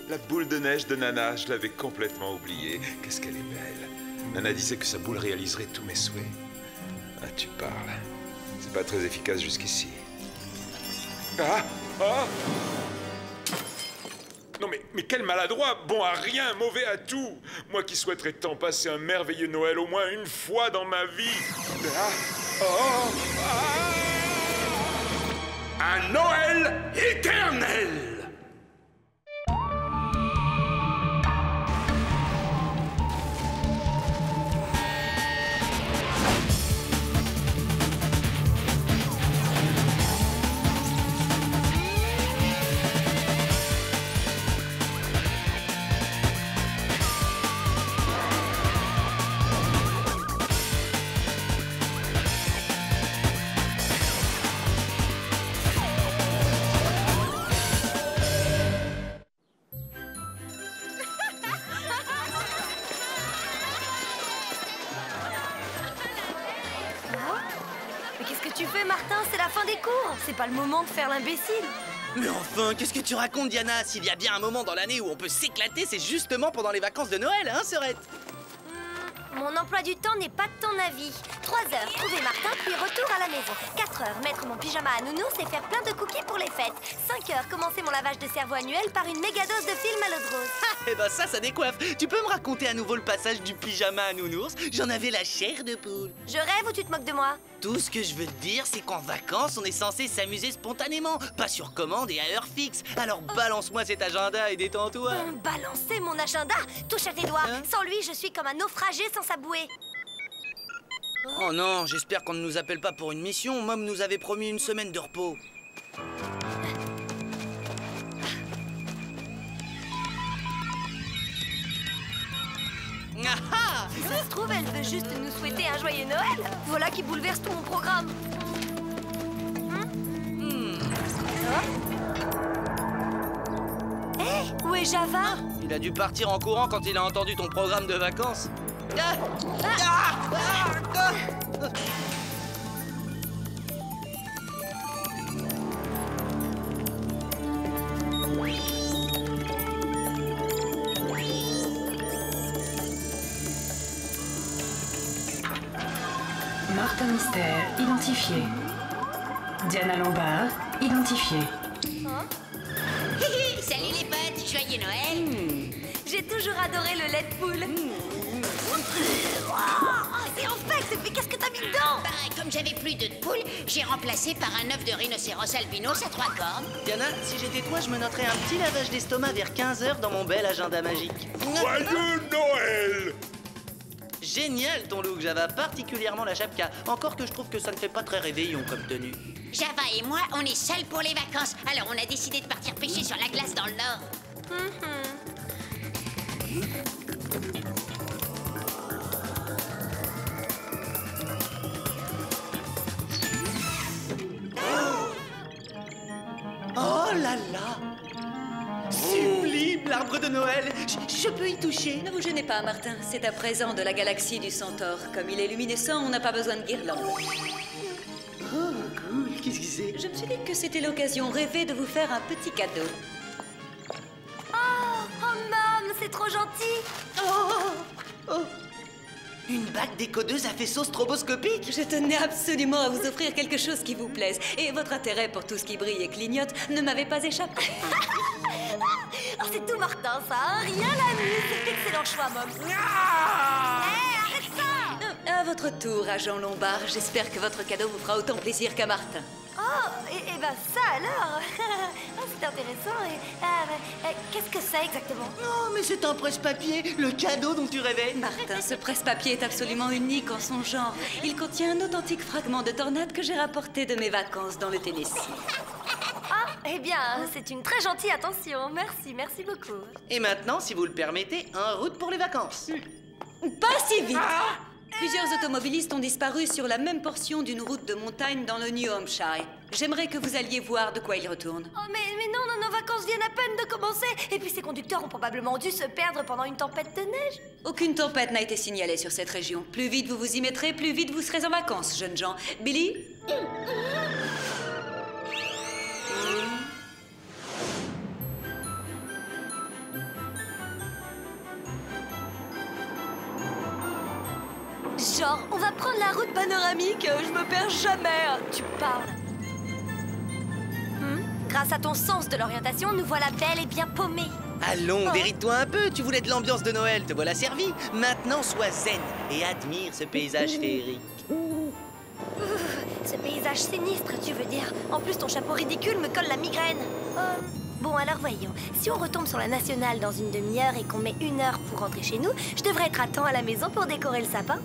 La boule de neige de Nana, je l'avais complètement oubliée. Qu'est-ce qu'elle est belle. Nana disait que sa boule réaliserait tous mes souhaits. Ah, tu parles. C'est pas très efficace jusqu'ici. Ah! Ah! Non mais quel maladroit! Bon à rien, mauvais à tout! Moi qui souhaiterais tant passer un merveilleux Noël au moins une fois dans ma vie! Ah! Oh! Ah! Un Noël éternel! Mais qu'est-ce que tu fais, Martin? C'est la fin des cours. C'est pas le moment de faire l'imbécile. Mais enfin, qu'est-ce que tu racontes, Diana? S'il y a bien un moment dans l'année où on peut s'éclater, c'est justement pendant les vacances de Noël, hein, Sorette? Mon emploi du temps n'est pas de ton avis. 3 heures, trouver Martin, puis retour à la maison. 4 heures, mettre mon pyjama à nounours et faire plein de cookies pour les fêtes. 5 heures, commencer mon lavage de cerveau annuel par une méga dose de film à l'eau de rose. Ah, eh ben ça décoiffe. Tu peux me raconter à nouveau le passage du pyjama à nounours? J'en avais la chair de poule. Je rêve ou tu te moques de moi? Tout ce que je veux te dire, c'est qu'en vacances, on est censé s'amuser spontanément, pas sur commande et à heure fixe. Alors balance-moi cet agenda et détends-toi. Balancer mon agenda? Touche à tes doigts. Hein? Sans lui, je suis comme un naufragé sans sa bouée. Oh non, j'espère qu'on ne nous appelle pas pour une mission. Mom nous avait promis une semaine de repos. Ah, Si ça se trouve, elle veut juste nous souhaiter un joyeux Noël. Voilà qui bouleverse tout mon programme. Hé, où est Java? il a dû partir en courant quand il a entendu ton programme de vacances. Martin Mystère, identifié. Diana Lombard, identifié. Salut les potes, joyeux Noël. J'ai toujours adoré le lait de poule. C'est infect, mais qu'est-ce que t'as mis dedans? Bah, comme j'avais plus d'œufs de poule, j'ai remplacé par un œuf de rhinocéros albinos à 3 cornes. Diana, si j'étais toi, je me noterais un petit lavage d'estomac vers 15 h dans mon bel agenda magique. Joyeux Noël! Génial ton look, Java, particulièrement la chapka. Encore que je trouve que ça ne fait pas très réveillon comme tenue. Java et moi, on est seuls pour les vacances. Alors on a décidé de partir pêcher sur la glace dans le nord. Oh là là! Sublime, l'arbre de Noël! Je peux y toucher? Ne vous gênez pas, Martin. C'est à présent de la galaxie du Centaure. Comme il est luminescent, on n'a pas besoin de guirlande. Oh, cool. Qu'est-ce que c'est? Je me suis dit que c'était l'occasion rêvée de vous faire un petit cadeau. Oh, Mom, c'est trop gentil. Oh! Une bague décodeuse à faisceau stroboscopique? Je tenais absolument à vous offrir quelque chose qui vous plaise. Et votre intérêt pour tout ce qui brille et clignote ne m'avait pas échappé. Oh, c'est tout Martin, ça, hein? Rien la nuit. C'est excellent choix, Mom. Arrête ça! À votre tour, agent Lombard. J'espère que votre cadeau vous fera autant plaisir qu'à Martin. Oh, et ben ça alors. Oh, c'est intéressant. Qu'est-ce que c'est exactement? Oh, mais c'est un presse-papier, le cadeau dont tu rêvais. Martin, ce presse-papier est absolument unique en son genre. Il contient un authentique fragment de tornade que j'ai rapporté de mes vacances dans le Tennessee. Ah, eh bien, c'est une très gentille attention. Merci beaucoup. Et maintenant, si vous le permettez, en route pour les vacances. Pas si vite! Plusieurs automobilistes ont disparu sur la même portion d'une route de montagne dans le New Hampshire. J'aimerais que vous alliez voir de quoi ils retournent. Oh, mais non, nos vacances viennent à peine de commencer. Et puis ces conducteurs ont probablement dû se perdre pendant une tempête de neige. Aucune tempête n'a été signalée sur cette région. Plus vite vous vous y mettrez, plus vite vous serez en vacances, jeunes gens. Billy? D'accord, on va prendre la route panoramique. Je me perds jamais. Tu parles. Grâce à ton sens de l'orientation, nous voilà bel et bien paumés. Allons, déride-toi un peu, tu voulais de l'ambiance de Noël, te voilà servi. Maintenant, sois zen et admire ce paysage féerique. Ce paysage sinistre, tu veux dire. En plus, ton chapeau ridicule me colle la migraine. Bon, alors voyons. Si on retombe sur la nationale dans une demi-heure et qu'on met 1 heure pour rentrer chez nous, je devrais être à temps à la maison pour décorer le sapin.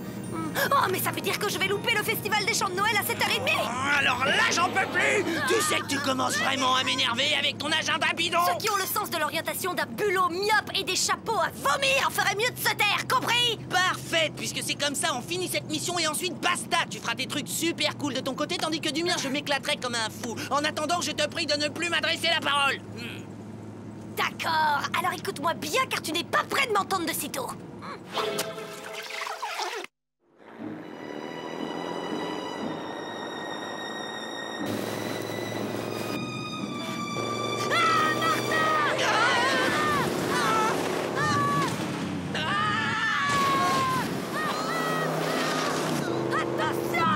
Oh, mais ça veut dire que je vais louper le festival des chants de Noël à 7h30. Alors là, j'en peux plus. Tu sais que tu commences vraiment à m'énerver avec ton agenda bidon. Ceux qui ont le sens de l'orientation d'un bulot myope et des chapeaux à vomir feraient mieux de se taire, compris? Parfait, puisque c'est comme ça, on finit cette mission et ensuite basta. Tu feras des trucs super cool de ton côté, tandis que du mien, je m'éclaterai comme un fou. En attendant, je te prie de ne plus m'adresser la parole. D'accord, alors écoute-moi bien car tu n'es pas prêt de m'entendre de sitôt.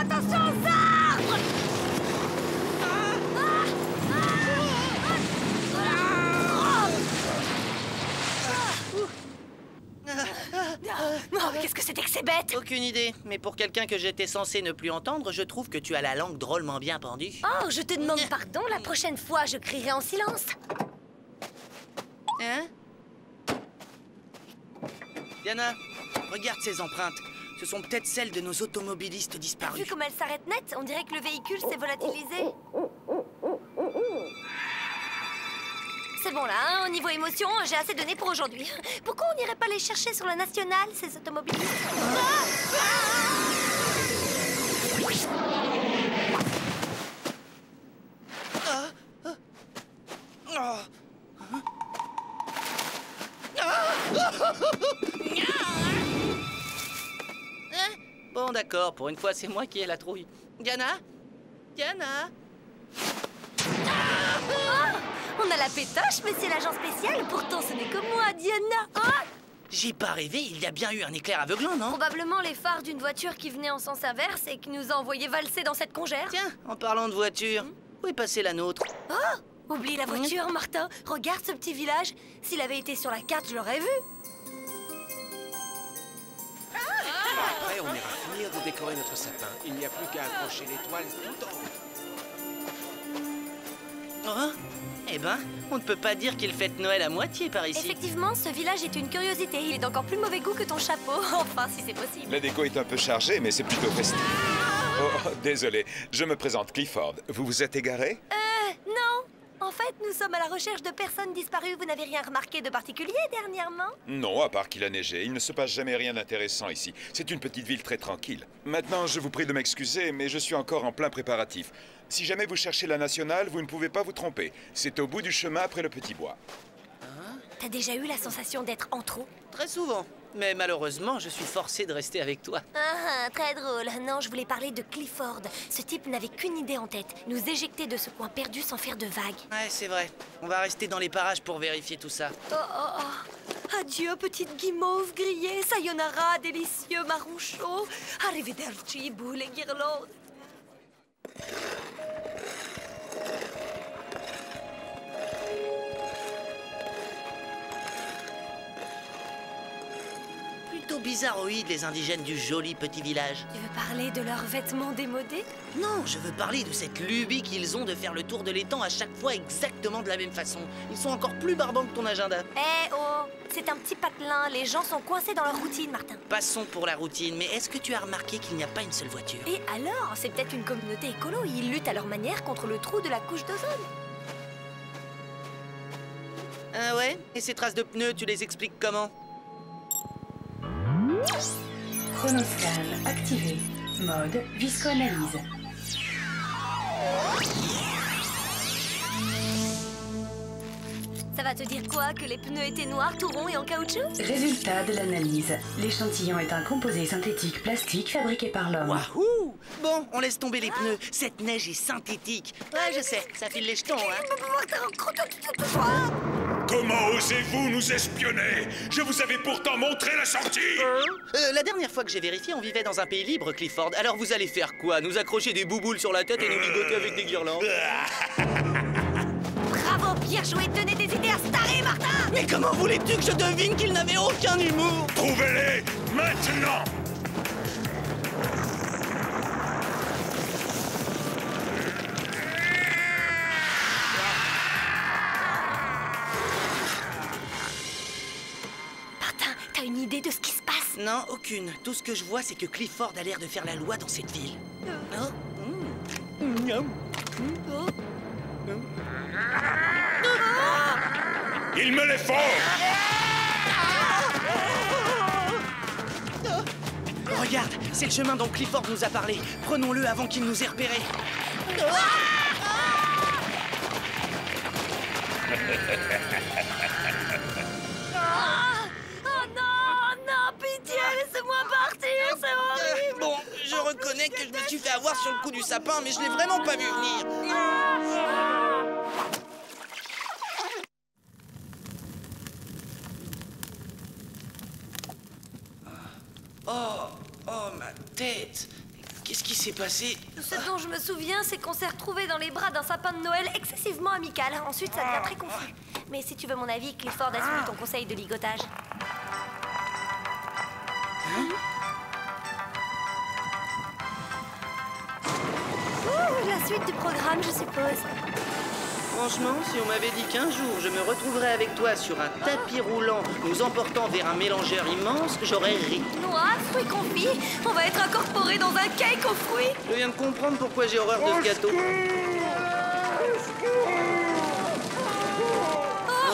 Attention aux arbres! Oh, qu'est-ce que c'était que ces bêtes? Aucune idée, mais pour quelqu'un que j'étais censé ne plus entendre, je trouve que tu as la langue drôlement bien pendue. Oh, je te demande pardon, la prochaine fois, je crierai en silence. Hein? Diana, regarde ces empreintes. Ce sont peut-être celles de nos automobilistes T'as vu disparus. comme elle s'arrête net? On dirait que le véhicule s'est volatilisé. C'est bon là, hein, au niveau émotion, j'ai assez donné pour aujourd'hui. Pourquoi on n'irait pas les chercher sur la nationale, ces automobilistes? Bon, d'accord, pour une fois, c'est moi qui ai la trouille. Diana? Diana? On a la pétoche, monsieur l'agent spécial. Pourtant, ce n'est que moi, Diana. Ah! J'ai pas rêvé, il y a bien eu un éclair aveuglant, non? Probablement les phares d'une voiture qui venait en sens inverse et qui nous a envoyé valser dans cette congère. Tiens, en parlant de voiture, où est passée la nôtre? Oh! Oublie la voiture, Martin. Regarde ce petit village. S'il avait été sur la carte, je l'aurais vu. Après, on ira finir de décorer notre sapin. Il n'y a plus qu'à accrocher l'étoile tout en haut. Oh? Eh ben, on ne peut pas dire qu'il fête Noël à moitié par ici. Effectivement, ce village est une curiosité. Il est d'encore plus mauvais goût que ton chapeau. Enfin, si c'est possible. La déco est un peu chargée, mais c'est plutôt festif. Oh, désolé, je me présente Clifford. Vous vous êtes égaré? Non. En fait, nous sommes à la recherche de personnes disparues. Vous n'avez rien remarqué de particulier dernièrement? Non, à part qu'il a neigé. Il ne se passe jamais rien d'intéressant ici. C'est une petite ville très tranquille. Maintenant, je vous prie de m'excuser, mais je suis encore en plein préparatif. Si jamais vous cherchez la nationale, vous ne pouvez pas vous tromper. C'est au bout du chemin après le petit bois. T'as déjà eu la sensation d'être en trop? Très souvent. Mais malheureusement, je suis forcé de rester avec toi. Très drôle. Non, je voulais parler de Clifford. Ce type n'avait qu'une idée en tête. Nous éjecter de ce coin perdu sans faire de vagues. Ouais, c'est vrai. On va rester dans les parages pour vérifier tout ça. Oh. Adieu, petite guimauve grillée. Sayonara, délicieux marron chaud. Arrivederci, boules et guirlandes. Plutôt bizarroïdes, les indigènes du joli petit village. Tu veux parler de leurs vêtements démodés? Non, je veux parler de cette lubie qu'ils ont de faire le tour de l'étang à chaque fois exactement de la même façon. Ils sont encore plus barbants que ton agenda. Eh oh, c'est un petit patelin. Les gens sont coincés dans leur routine, Martin. Passons pour la routine, mais est-ce que tu as remarqué qu'il n'y a pas une seule voiture? Et alors, c'est peut-être une communauté écolo. Ils luttent à leur manière contre le trou de la couche d'ozone. Ah ouais? Et ces traces de pneus, tu les expliques comment? Chronoscan activé. Mode viscoanalyse. Ça va te dire quoi? Que les pneus étaient noirs, tout ronds et en caoutchouc? Résultat de l'analyse. L'échantillon est un composé synthétique plastique fabriqué par l'homme. Wahou! Bon, on laisse tomber les pneus. Cette neige est synthétique. Ouais, je sais, ça file les jetons, hein. Comment osez-vous nous espionner? Je vous avais pourtant montré la sortie. La dernière fois que j'ai vérifié, on vivait dans un pays libre, Clifford. Alors vous allez faire quoi? Nous accrocher des bouboules sur la tête et nous ligoter avec des guirlandes? Bravo, bien joué, tenez des idées à se tarer, Martin! Mais comment voulais-tu que je devine qu'il n'avait aucun humour? Trouvez-les maintenant. Martin, t'as une idée de ce qui se passe? Non, aucune. Tout ce que je vois, c'est que Clifford a l'air de faire la loi dans cette ville. Oh. Il me les faut. Regarde, c'est le chemin dont Clifford nous a parlé. Prenons-le avant qu'il nous ait repérés. Oh non, non, pitié, laissez-moi partir, c'est horrible! Bon, je reconnais que je me suis fait avoir sur le coup du sapin, mais je l'ai vraiment pas vu venir. Oh, ma tête! Qu'est-ce qui s'est passé? Ce dont je me souviens, c'est qu'on s'est retrouvés dans les bras d'un sapin de Noël excessivement amical. Ensuite, ça devient très confus. Mais si tu veux mon avis, Clifford a suivi ton conseil de ligotage. Ouh, la suite du programme, je suppose. Franchement, si on m'avait dit qu'un jour je me retrouverais avec toi sur un tapis roulant, nous emportant vers un mélangeur immense, j'aurais ri. Noix, fruits confits, on va être incorporés dans un cake aux fruits. Je viens de comprendre pourquoi j'ai horreur de ce gâteau.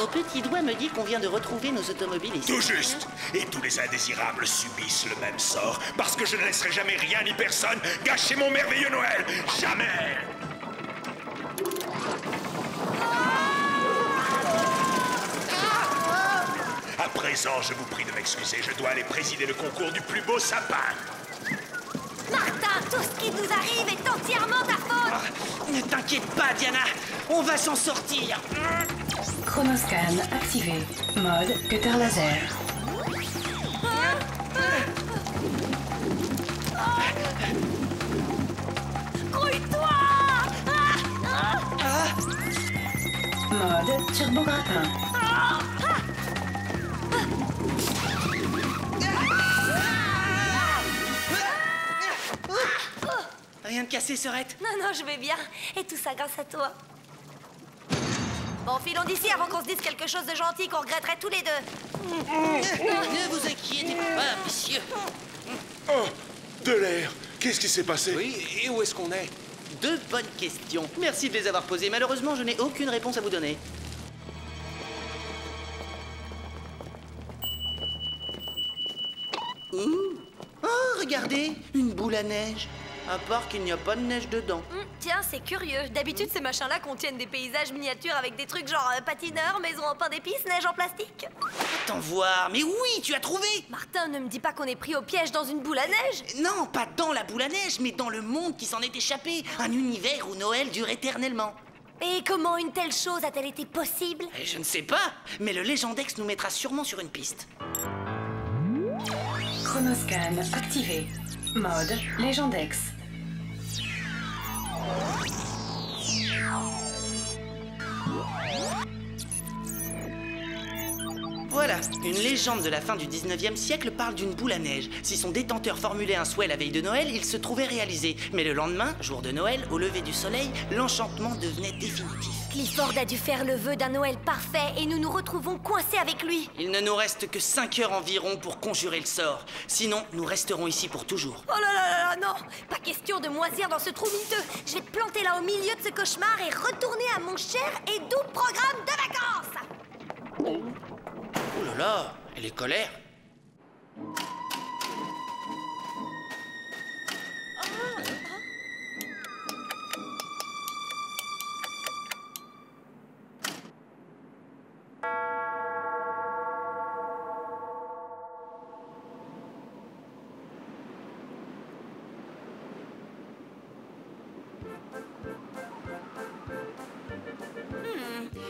Mon petit doigt me dit qu'on vient de retrouver nos automobilistes. Tout juste. Et tous les indésirables subissent le même sort, parce que je ne laisserai jamais rien ni personne gâcher mon merveilleux Noël. Jamais. À présent, je vous prie de m'excuser, je dois aller présider le concours du plus beau sapin. Martin, tout ce qui nous arrive est entièrement ta faute. Ne t'inquiète pas, Diana, on va s'en sortir. Chronoscan activé. Mode cutter laser. Grouille-toi. Mode turbo grappin. Rien de cassé, Sorette? Non, non, je vais bien. Et tout ça grâce à toi. Bon, filons d'ici avant qu'on se dise quelque chose de gentil qu'on regretterait tous les deux. Ne vous inquiétez pas, messieurs. Oh, de l'air. Qu'est-ce qui s'est passé? Oui, et où est-ce qu'on est? Deux bonnes questions. Merci de les avoir posées. Malheureusement, je n'ai aucune réponse à vous donner. Ouh. Oh, regardez, une boule à neige. À part qu'il n'y a pas de neige dedans. Tiens, c'est curieux. D'habitude, ces machins-là contiennent des paysages miniatures avec des trucs genre patineurs, maison en pain d'épices, neige en plastique. Attends voir. Mais oui, tu as trouvé. Martin, ne me dis pas qu'on est pris au piège dans une boule à neige. Non, pas dans la boule à neige, mais dans le monde qui s'en est échappé. Un univers où Noël dure éternellement. Et comment une telle chose a-t-elle été possible? Je ne sais pas, mais le Légendex nous mettra sûrement sur une piste. Chronoscan activé. Mode Légendex. Voilà, une légende de la fin du 19e siècle parle d'une boule à neige. Si son détenteur formulait un souhait la veille de Noël, il se trouvait réalisé. Mais le lendemain, jour de Noël, au lever du soleil, l'enchantement devenait définitif. Clifford a dû faire le vœu d'un Noël parfait et nous nous retrouvons coincés avec lui. Il ne nous reste que 5 heures environ pour conjurer le sort. Sinon, nous resterons ici pour toujours. Oh là là là là, non! Pas question de moisir dans ce trou miteux. Je vais te planter là au milieu de ce cauchemar et retourner à mon cher et doux programme de vacances! Oh là là, elle est colère.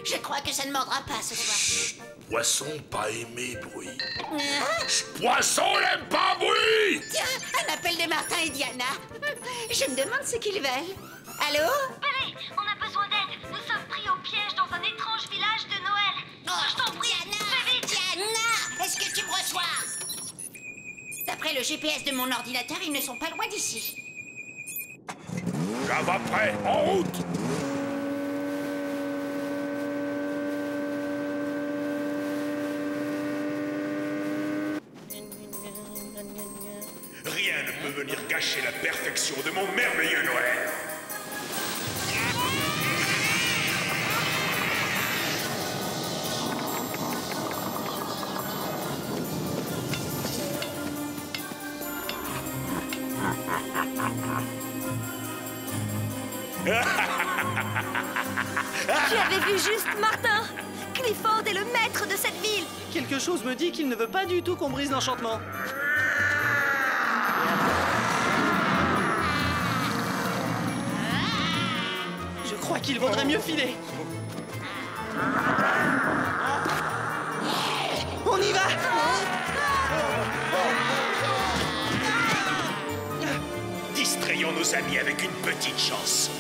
Je crois que ça ne mordra pas ce soir. Poisson pas aimé bruit. Poisson n'aime pas bruit. Tiens, un appel de Martin et Diana. Je me demande ce qu'ils veulent. Allô? Pelé, on a besoin d'aide. Nous sommes pris au piège dans un étrange village de Noël. Je t'en prie, fais vite. Diana, est-ce que tu me reçois? D'après le GPS de mon ordinateur, ils ne sont pas loin d'ici. Java prêt, en route. Rien ne peut venir gâcher la perfection de mon merveilleux Noël. Tu avais vu juste, Martin. Clifford est le maître de cette ville. Quelque chose me dit qu'il ne veut pas du tout qu'on brise l'enchantement. Je crois qu'il vaudrait mieux filer. On y va! Distrayons nos amis avec une petite chance.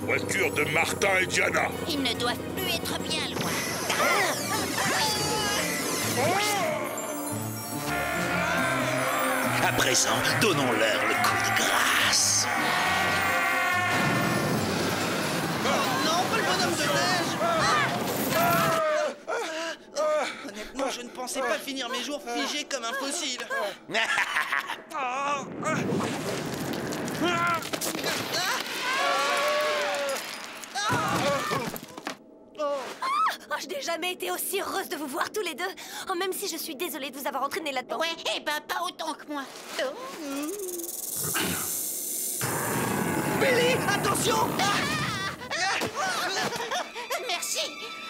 Voiture de Martin et Diana. Ils ne doivent plus être bien loin. À présent, donnons-leur le coup de grâce. Non, pas le bonhomme de neige! Honnêtement, je ne pensais pas finir mes jours figés comme un fossile. Oh, je n'ai jamais été aussi heureuse de vous voir tous les deux. Oh, même si je suis désolée de vous avoir entraîné là-dedans. Ouais, eh ben pas autant que moi. Billy, attention! Merci.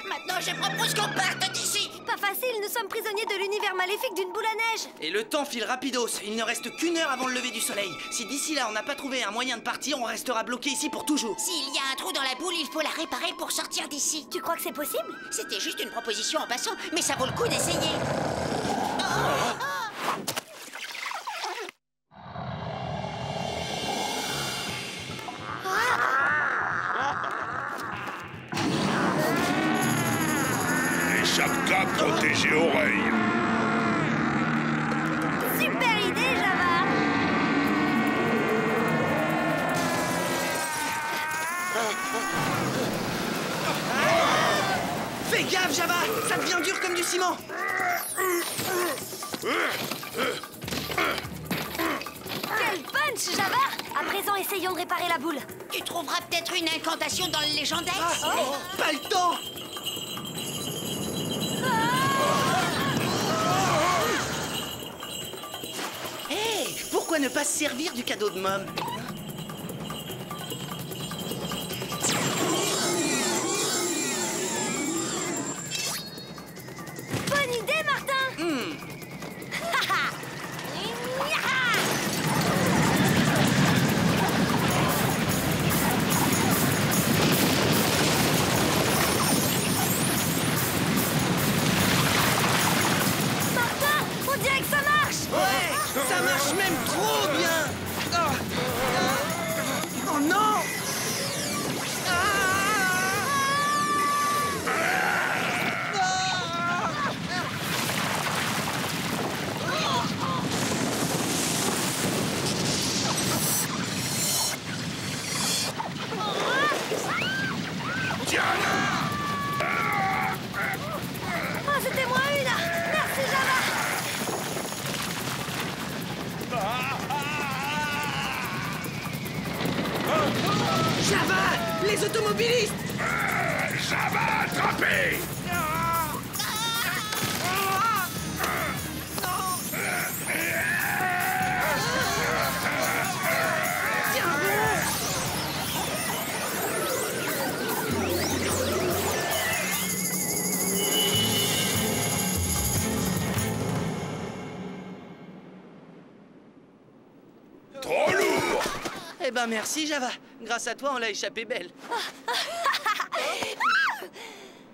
Maintenant, je propose qu'on parte d'ici. Pas facile, nous sommes prisonniers de l'univers maléfique d'une boule à neige. Et le temps file rapidos. Il ne reste qu'une heure avant le lever du soleil. Si d'ici là on n'a pas trouvé un moyen de partir, on restera bloqué ici pour toujours. S'il y a un trou dans la boule, il faut la réparer pour sortir d'ici. Tu crois que c'est possible? C'était juste une proposition en passant, mais ça vaut le coup d'essayer. Les chapkas protégés oreilles. Super idée, Java. Fais gaffe, Java! Ça devient dur comme du ciment! Quel punch, Java. À présent, essayons de réparer la boule. Tu trouveras peut-être une incantation dans le légendaire. Pas le temps! Hey, pourquoi ne pas se servir du cadeau de Mom? Bonne idée, Martin. Martin, on dirait que ça marche. Ouais, ça marche même trop bien! Oh non! Oh, c'était moi une. Merci, Java. Java! Les automobilistes! Java attrapé. Eh ben merci Java. Grâce à toi, on l'a échappé belle.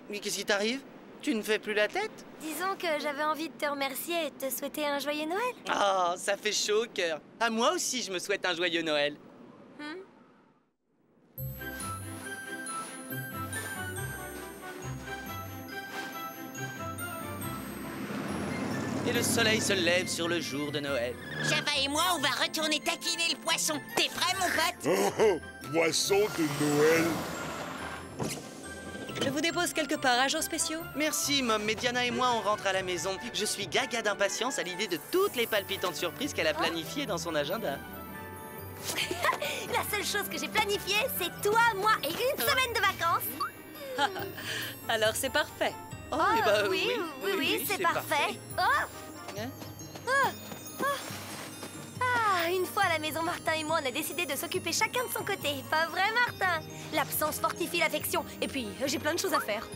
Mais qu'est-ce qui t'arrive? Tu ne fais plus la tête? Disons que j'avais envie de te remercier et de te souhaiter un joyeux Noël. Oh, ça fait chaud au cœur. À moi aussi, je me souhaite un joyeux Noël. Et le soleil se lève sur le jour de Noël. Java et moi, on va retourner taquiner le poisson. T'es prêt, mon pote? Oh, oh, poisson de Noël. Je vous dépose quelque part, agents spéciaux? Merci, Mom, mais Diana et moi, on rentre à la maison. Je suis gaga d'impatience à l'idée de toutes les palpitantes surprises qu'elle a planifiées dans son agenda. La seule chose que j'ai planifiée, c'est toi, moi et une semaine de vacances. Alors c'est parfait. Oh, eh ben, oui, c'est parfait. Oh. Hein? Ah, une fois à la maison, Martin et moi, on a décidé de s'occuper chacun de son côté. Pas vrai, Martin? L'absence fortifie l'affection. Et puis, j'ai plein de choses à faire.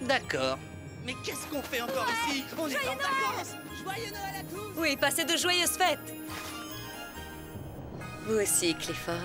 D'accord. Mais qu'est-ce qu'on fait encore ici? On est en vacances. Joyeux Noël à tous. Oui, passez de joyeuses fêtes. Vous aussi, Clifford.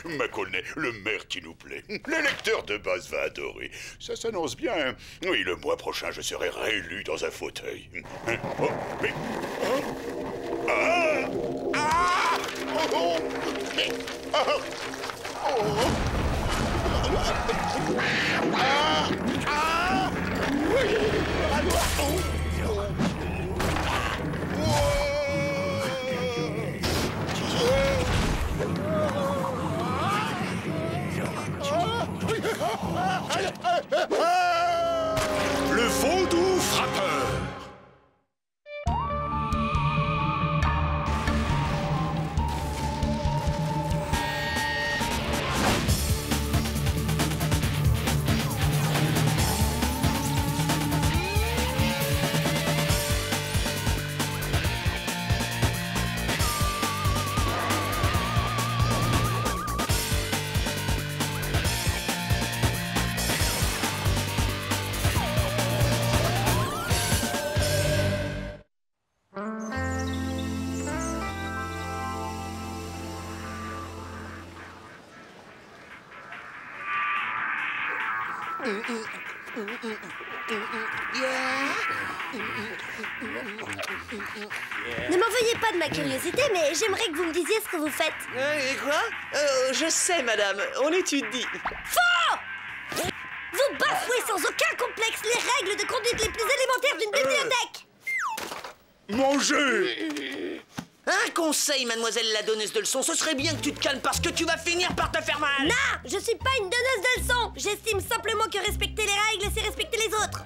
Macaulay, le maire qui nous plaît. L'électeur de base va adorer. Ça s'annonce bien. Oui, le mois prochain, je serai réélu dans un fauteuil. Oh, mais... Oh. Ah! Ah! Oh, oh! Mais... Ah! Oh! Ah! Ah! Oui! Le vaudou frappeur. Ne m'en veuillez pas de ma curiosité, mais j'aimerais que vous me disiez ce que vous faites. Et quoi? Je sais, madame. On étudie. Faux! Vous bafouez sans aucun complexe les règles de conduite les plus élémentaires d'une bibliothèque. Mangez! Un conseil, mademoiselle la donneuse de leçons, ce serait bien que tu te calmes parce que tu vas finir par te faire mal. Non, je suis pas une donneuse de leçons. J'estime simplement que respecter les règles, c'est respecter les autres.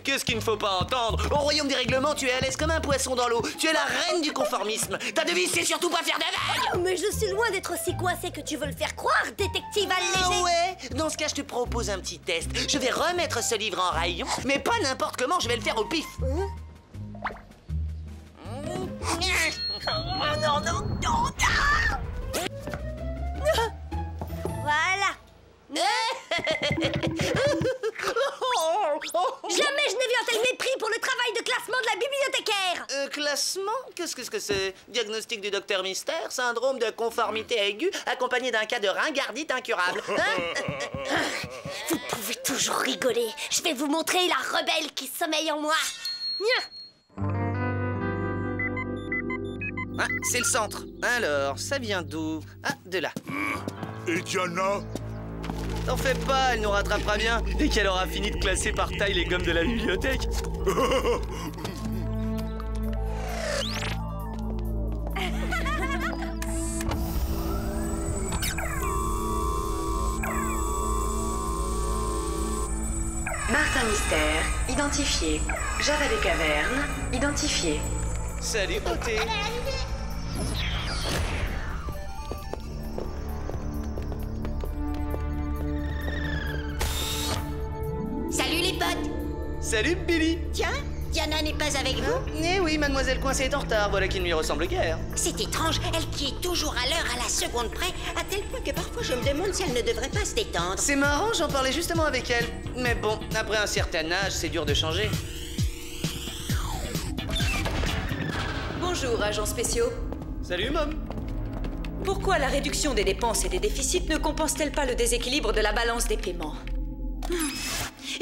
Qu'est-ce qu'il ne faut pas entendre? Au royaume des règlements, tu es à l'aise comme un poisson dans l'eau. Tu es la reine du conformisme. Ta devise, c'est surtout pas faire de vagues. Oh, mais je suis loin d'être aussi coincée que tu veux le faire croire, détective allégé. Ah ouais? Dans ce cas, je te propose un petit test. Je vais remettre ce livre en rayon, mais pas n'importe comment, je vais le faire au pif. Non. Voilà. Jamais je n'ai vu un tel mépris pour le travail de classement de la bibliothécaire. Classement? Qu'est-ce que c'est? Diagnostic du docteur Mystère? Syndrome de conformité aiguë accompagné d'un cas de ringardite incurable. Vous pouvez toujours rigoler. Je vais vous montrer la rebelle qui sommeille en moi. Ah, c'est le centre. Alors, ça vient d'où? Ah, de là. Et Diana? T'en fais pas, elle nous rattrapera bien dès qu'elle aura fini de classer par taille les gommes de la bibliothèque. Martin Martin Mystère, identifié. Java des Cavernes, identifié. Salut, beauté. Salut les potes. Salut, Billy. Tiens, Diana n'est pas avec vous? Eh oui, mademoiselle Coincée est en retard, voilà qui ne lui ressemble guère. C'est étrange, elle qui est toujours à l'heure, à la seconde près, à tel point que parfois je me demande si elle ne devrait pas se détendre. C'est marrant, j'en parlais justement avec elle. Mais bon, après un certain âge, c'est dur de changer. Bonjour, agents spéciaux. Salut, Mom. Pourquoi la réduction des dépenses et des déficits ne compense-t-elle pas le déséquilibre de la balance des paiements?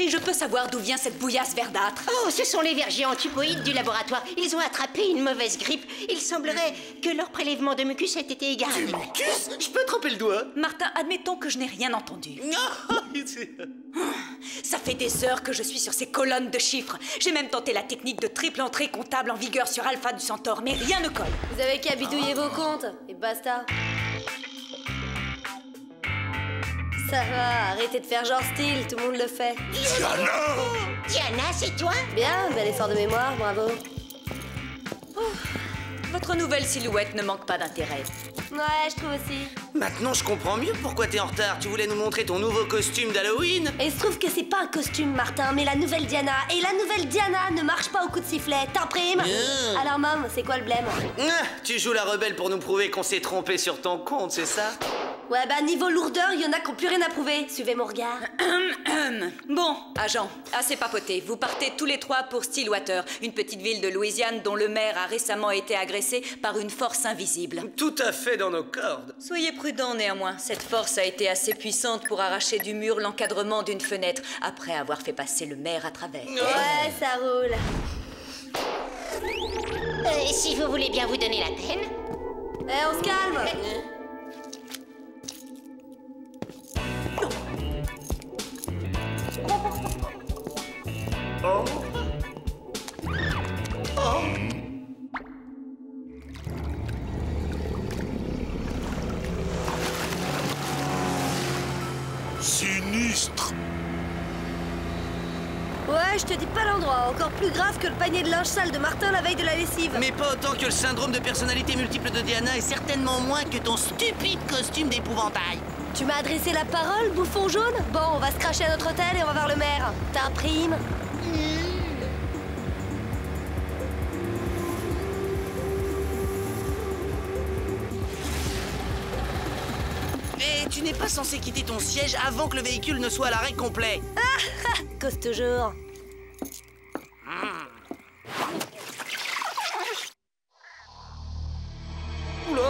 Et je peux savoir d'où vient cette bouillasse verdâtre? Oh, ce sont les vers géants tupoïdes du laboratoire. Ils ont attrapé une mauvaise grippe. Il semblerait que leur prélèvement de mucus ait été égaré. Du mucus? Je peux tremper le doigt? Martin, admettons que je n'ai rien entendu. Ça fait des heures que je suis sur ces colonnes de chiffres. J'ai même tenté la technique de triple entrée comptable en vigueur sur Alpha du Centaure, mais rien ne colle. Vous avez qu'à bidouiller vos comptes, et basta. Ça va, arrêtez de faire genre style, tout le monde le fait. Diana, c'est toi? Bien, bel effort de mémoire, bravo. Votre nouvelle silhouette ne manque pas d'intérêt. Ouais, je trouve aussi. Maintenant, je comprends mieux pourquoi t'es en retard. Tu voulais nous montrer ton nouveau costume d'Halloween? Et il se trouve que c'est pas un costume, Martin, mais la nouvelle Diana. Et la nouvelle Diana ne marche pas au coup de sifflet, t'imprimes? Alors, Mom, c'est quoi le blême? Tu joues la rebelle pour nous prouver qu'on s'est trompé sur ton compte, c'est ça? Ouais, bah niveau lourdeur, il y en a qui n'ont plus rien à prouver. Suivez mon regard. Bon, agent, assez papoté. Vous partez tous les trois pour Stillwater, une petite ville de Louisiane dont le maire a récemment été agressé par une force invisible. Tout à fait dans nos cordes. Soyez prudents néanmoins. Cette force a été assez puissante pour arracher du mur l'encadrement d'une fenêtre, après avoir fait passer le maire à travers. Ouais, ça roule. Si vous voulez bien vous donner la peine. Eh, on se calme. Sinistre. Ouais, je te dis pas l'endroit. Encore plus grave que le panier de linge sale de Martin la veille de la lessive. Mais pas autant que le syndrome de personnalité multiple de Diana et certainement moins que ton stupide costume d'épouvantail. Tu m'as adressé la parole, bouffon jaune? Bon, on va se cracher à notre hôtel et on va voir le maire. T'imprimes? Et tu n'es pas censé quitter ton siège avant que le véhicule ne soit à l'arrêt complet. Cause toujours. Oula!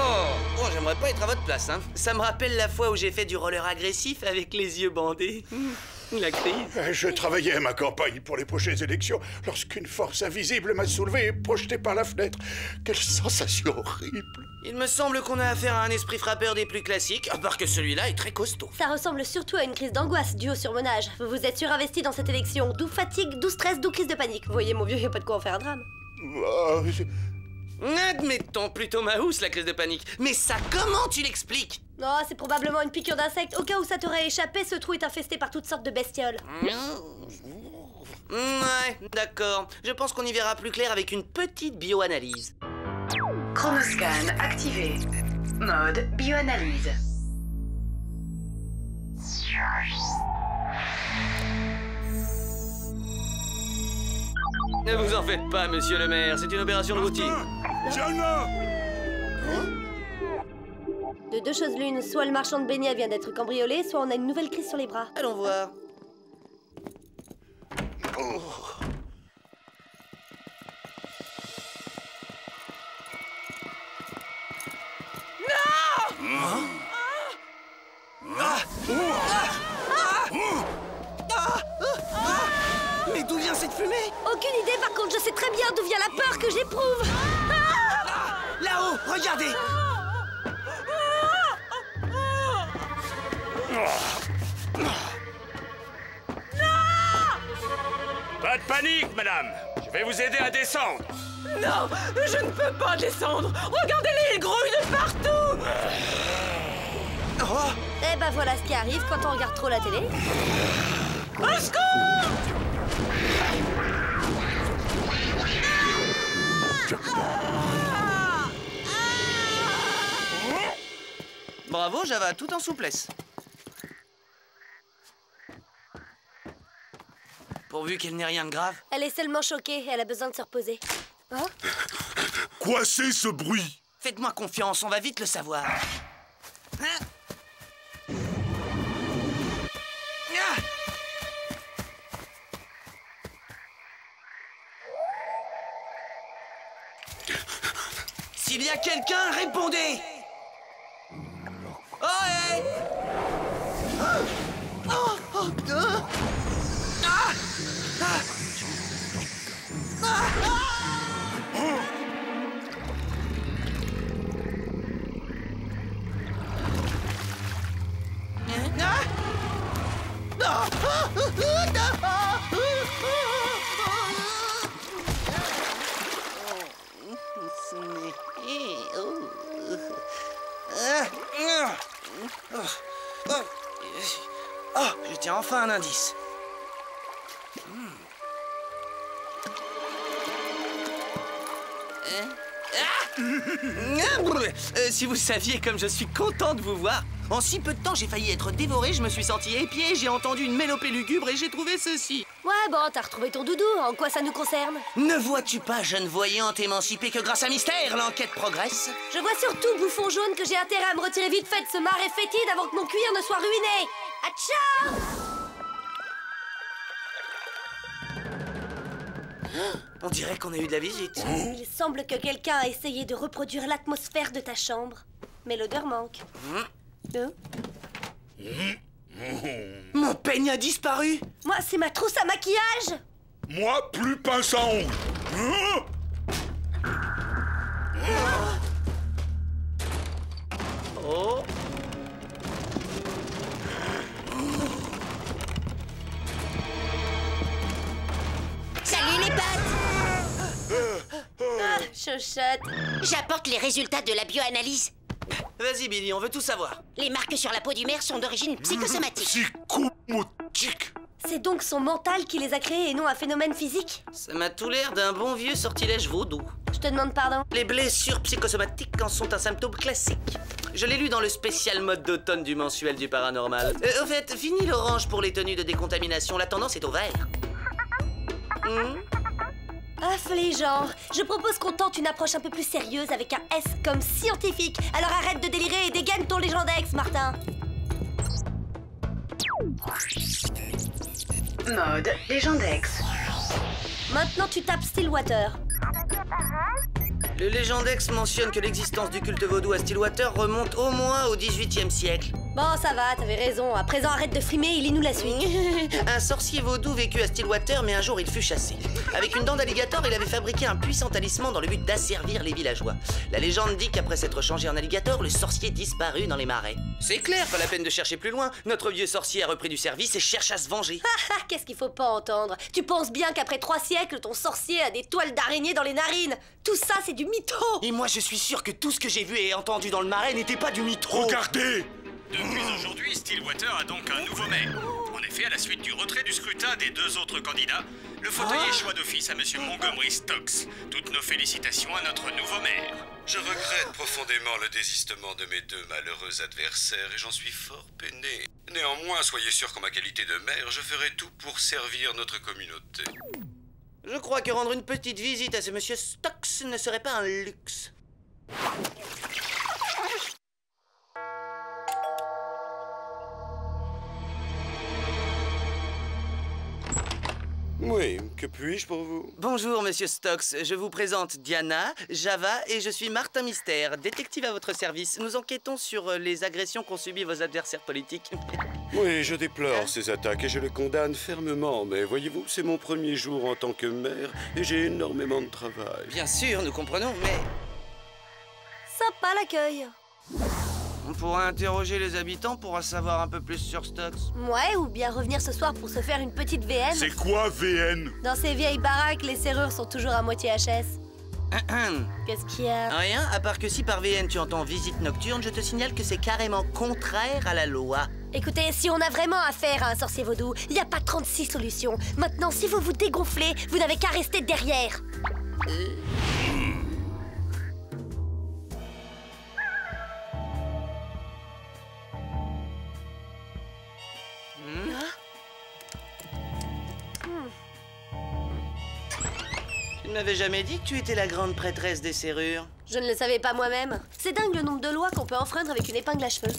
Oh, j'aimerais pas être à votre place, hein. Ça me rappelle la fois où j'ai fait du roller agressif avec les yeux bandés. La crise. Je travaillais à ma campagne pour les prochaines élections lorsqu'une force invisible m'a soulevé et projeté par la fenêtre. Quelle sensation horrible! Il me semble qu'on a affaire à un esprit frappeur des plus classiques, à part que celui-là est très costaud. Ça ressemble surtout à une crise d'angoisse due au surmenage. Vous vous êtes surinvesti dans cette élection. D'où fatigue, d'où stress, d'où crise de panique. Vous voyez, mon vieux, y a pas de quoi en faire un drame. Admettons plutôt ma housse, la crise de panique. Mais ça, comment tu l'expliques? Non, c'est probablement une piqûre d'insecte. Au cas où ça t'aurait échappé, ce trou est infesté par toutes sortes de bestioles. Ouais, d'accord. Je pense qu'on y verra plus clair avec une petite bioanalyse. Chronoscan activé. Mode bioanalyse. Ne vous en faites pas, monsieur le maire, c'est une opération de routine. Diana! De deux choses l'une, soit le marchand de beignets vient d'être cambriolé, soit on a une nouvelle crise sur les bras. Allons voir. Mais d'où vient cette fumée? Aucune idée, par contre, je sais très bien d'où vient la peur que j'éprouve. Là-haut, regardez! Pas de panique, madame. Je vais vous aider à descendre. Non, je ne peux pas descendre. Regardez-les, ils grouillent de partout. Eh ben voilà ce qui arrive quand on regarde trop la télé. Au secours! Bravo, Java, tout en souplesse. Pourvu qu'elle n'ait rien de grave. Elle est seulement choquée, elle a besoin de se reposer. Hein? Quoi c'est ce bruit? Faites-moi confiance, on va vite le savoir. Hein? Ah! S'il y a quelqu'un, répondez! Oh, hey! Oh, oh, oh, ah! Ah! Ah! Oh, je tiens enfin un indice. Si vous saviez comme je suis content de vous voir. En si peu de temps, j'ai failli être dévoré, je me suis senti épié, j'ai entendu une mélopée lugubre et j'ai trouvé ceci. Ouais, bon, t'as retrouvé ton doudou, en quoi ça nous concerne? Ne vois-tu pas, jeune voyante émancipée, que grâce à Mystère, l'enquête progresse? Je vois surtout, bouffon jaune, que j'ai intérêt à me retirer vite fait de ce marais fétide avant que mon cuir ne soit ruiné. Atcha! On dirait qu'on a eu de la visite. Il semble que quelqu'un a essayé de reproduire l'atmosphère de ta chambre. Mais l'odeur manque. Hein? Mon peigne a disparu. Moi, c'est ma trousse à maquillage. Moi, plus pince à ongles. Oh. Salut les potes! Ah, chuchote. J'apporte les résultats de la bioanalyse. Vas-y, Billy, on veut tout savoir. Les marques sur la peau du maire sont d'origine psychosomatique. Psychomotique. C'est donc son mental qui les a créés et non un phénomène physique? Ça m'a tout l'air d'un bon vieux sortilège vaudou. Je te demande pardon. Les blessures psychosomatiques en sont un symptôme classique. Je l'ai lu dans le spécial mode d'automne du mensuel du paranormal. Au fait, fini l'orange pour les tenues de décontamination, la tendance est au vert. Affligeant. Je propose qu'on tente une approche un peu plus sérieuse avec un S comme scientifique. Alors arrête de délirer et dégaine ton Légendex, Martin. Mode Légendex. Maintenant, tu tapes Stillwater. Le Légendex mentionne que l'existence du culte vaudou à Stillwater remonte au moins au XVIIIe siècle. Bon, ça va, t'avais raison. À présent, arrête de frimer et lis-nous la suite. Un sorcier vaudou vécut à Stillwater, mais un jour il fut chassé. Avec une dent d'alligator, il avait fabriqué un puissant talisman dans le but d'asservir les villageois. La légende dit qu'après s'être changé en alligator, le sorcier disparut dans les marais. C'est clair, pas la peine de chercher plus loin. Notre vieux sorcier a repris du service et cherche à se venger. Qu'est-ce qu'il faut pas entendre? Tu penses bien qu'après 3 siècles, ton sorcier a des toiles d'araignée dans les narines? Tout ça, c'est du mytho! Et moi, je suis sûr que tout ce que j'ai vu et entendu dans le marais n'était pas du mytho. Regardez! Depuis aujourd'hui, Stillwater a donc un nouveau maire. En effet, à la suite du retrait du scrutin des 2 autres candidats, le fauteuil est choix d'office à Monsieur Montgomery Stokes. Toutes nos félicitations à notre nouveau maire. Je regrette profondément le désistement de mes 2 malheureux adversaires et j'en suis fort peiné. Néanmoins, soyez sûr qu'en ma qualité de maire, je ferai tout pour servir notre communauté. Je crois que rendre une petite visite à ce monsieur Stokes ne serait pas un luxe. Oui, que puis-je pour vous? Bonjour, monsieur Stokes. Je vous présente Diana, Java et je suis Martin Mystère, détective à votre service. Nous enquêtons sur les agressions qu'ont subies vos adversaires politiques. Oui, je déplore ces attaques et je les condamne fermement, mais voyez-vous, c'est mon premier jour en tant que maire et j'ai énormément de travail. Bien sûr, nous comprenons, mais... Sympa l'accueil. On pourra interroger les habitants pour en savoir un peu plus sur Stokes. Ouais, ou bien revenir ce soir pour se faire une petite VN. C'est quoi VN? Dans ces vieilles baraques, les serrures sont toujours à moitié HS. Qu'est-ce qu'il y a? Rien, à part que si par VN tu entends visite nocturne, je te signale que c'est carrément contraire à la loi. Écoutez, si on a vraiment affaire à un sorcier vaudou, il n'y a pas 36 solutions. Maintenant, si vous vous dégonflez, vous n'avez qu'à rester derrière. Tu ne m'avais jamais dit que tu étais la grande prêtresse des serrures. Je ne le savais pas moi-même. C'est dingue le nombre de lois qu'on peut enfreindre avec une épingle à cheveux.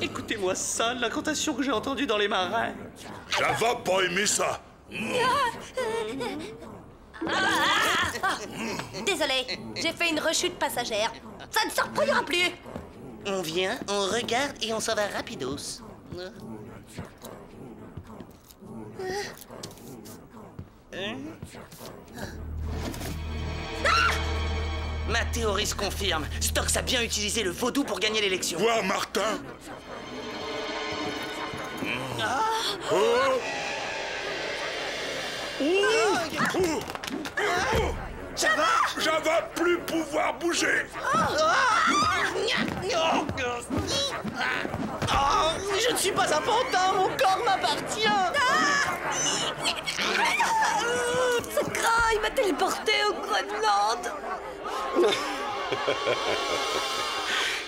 Écoutez-moi ça, l'incantation que j'ai entendue dans les marais. Java pas aimé ça. Désolée, j'ai fait une rechute passagère. Ça ne se reproduira plus. On vient, on regarde et on s'en va rapidos. Ma théorie se confirme. Stokes a bien utilisé le vaudou pour gagner l'élection. Quoi, Martin? Java plus pouvoir bouger. Je ne suis pas un pantin, mon corps m'appartient. Ce gras, il m'a téléporté au Groenland.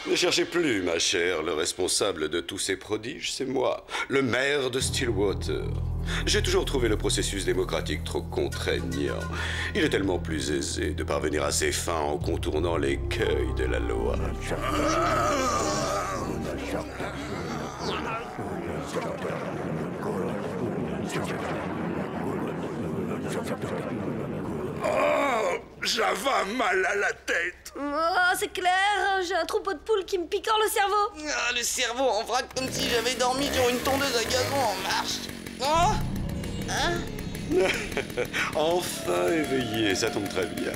Ne cherchez plus, ma chère. Le responsable de tous ces prodiges, c'est moi, le maire de Stillwater. J'ai toujours trouvé le processus démocratique trop contraignant. Il est tellement plus aisé de parvenir à ses fins en contournant l'écueil de la loi. Oh, Java a mal à la tête. Oh, c'est clair, j'ai un troupeau de poules qui me picore le cerveau. Ah, le cerveau en vrac comme si j'avais dormi sur une tondeuse à gazon en marche. Oh hein? Enfin éveillé, ça tombe très bien.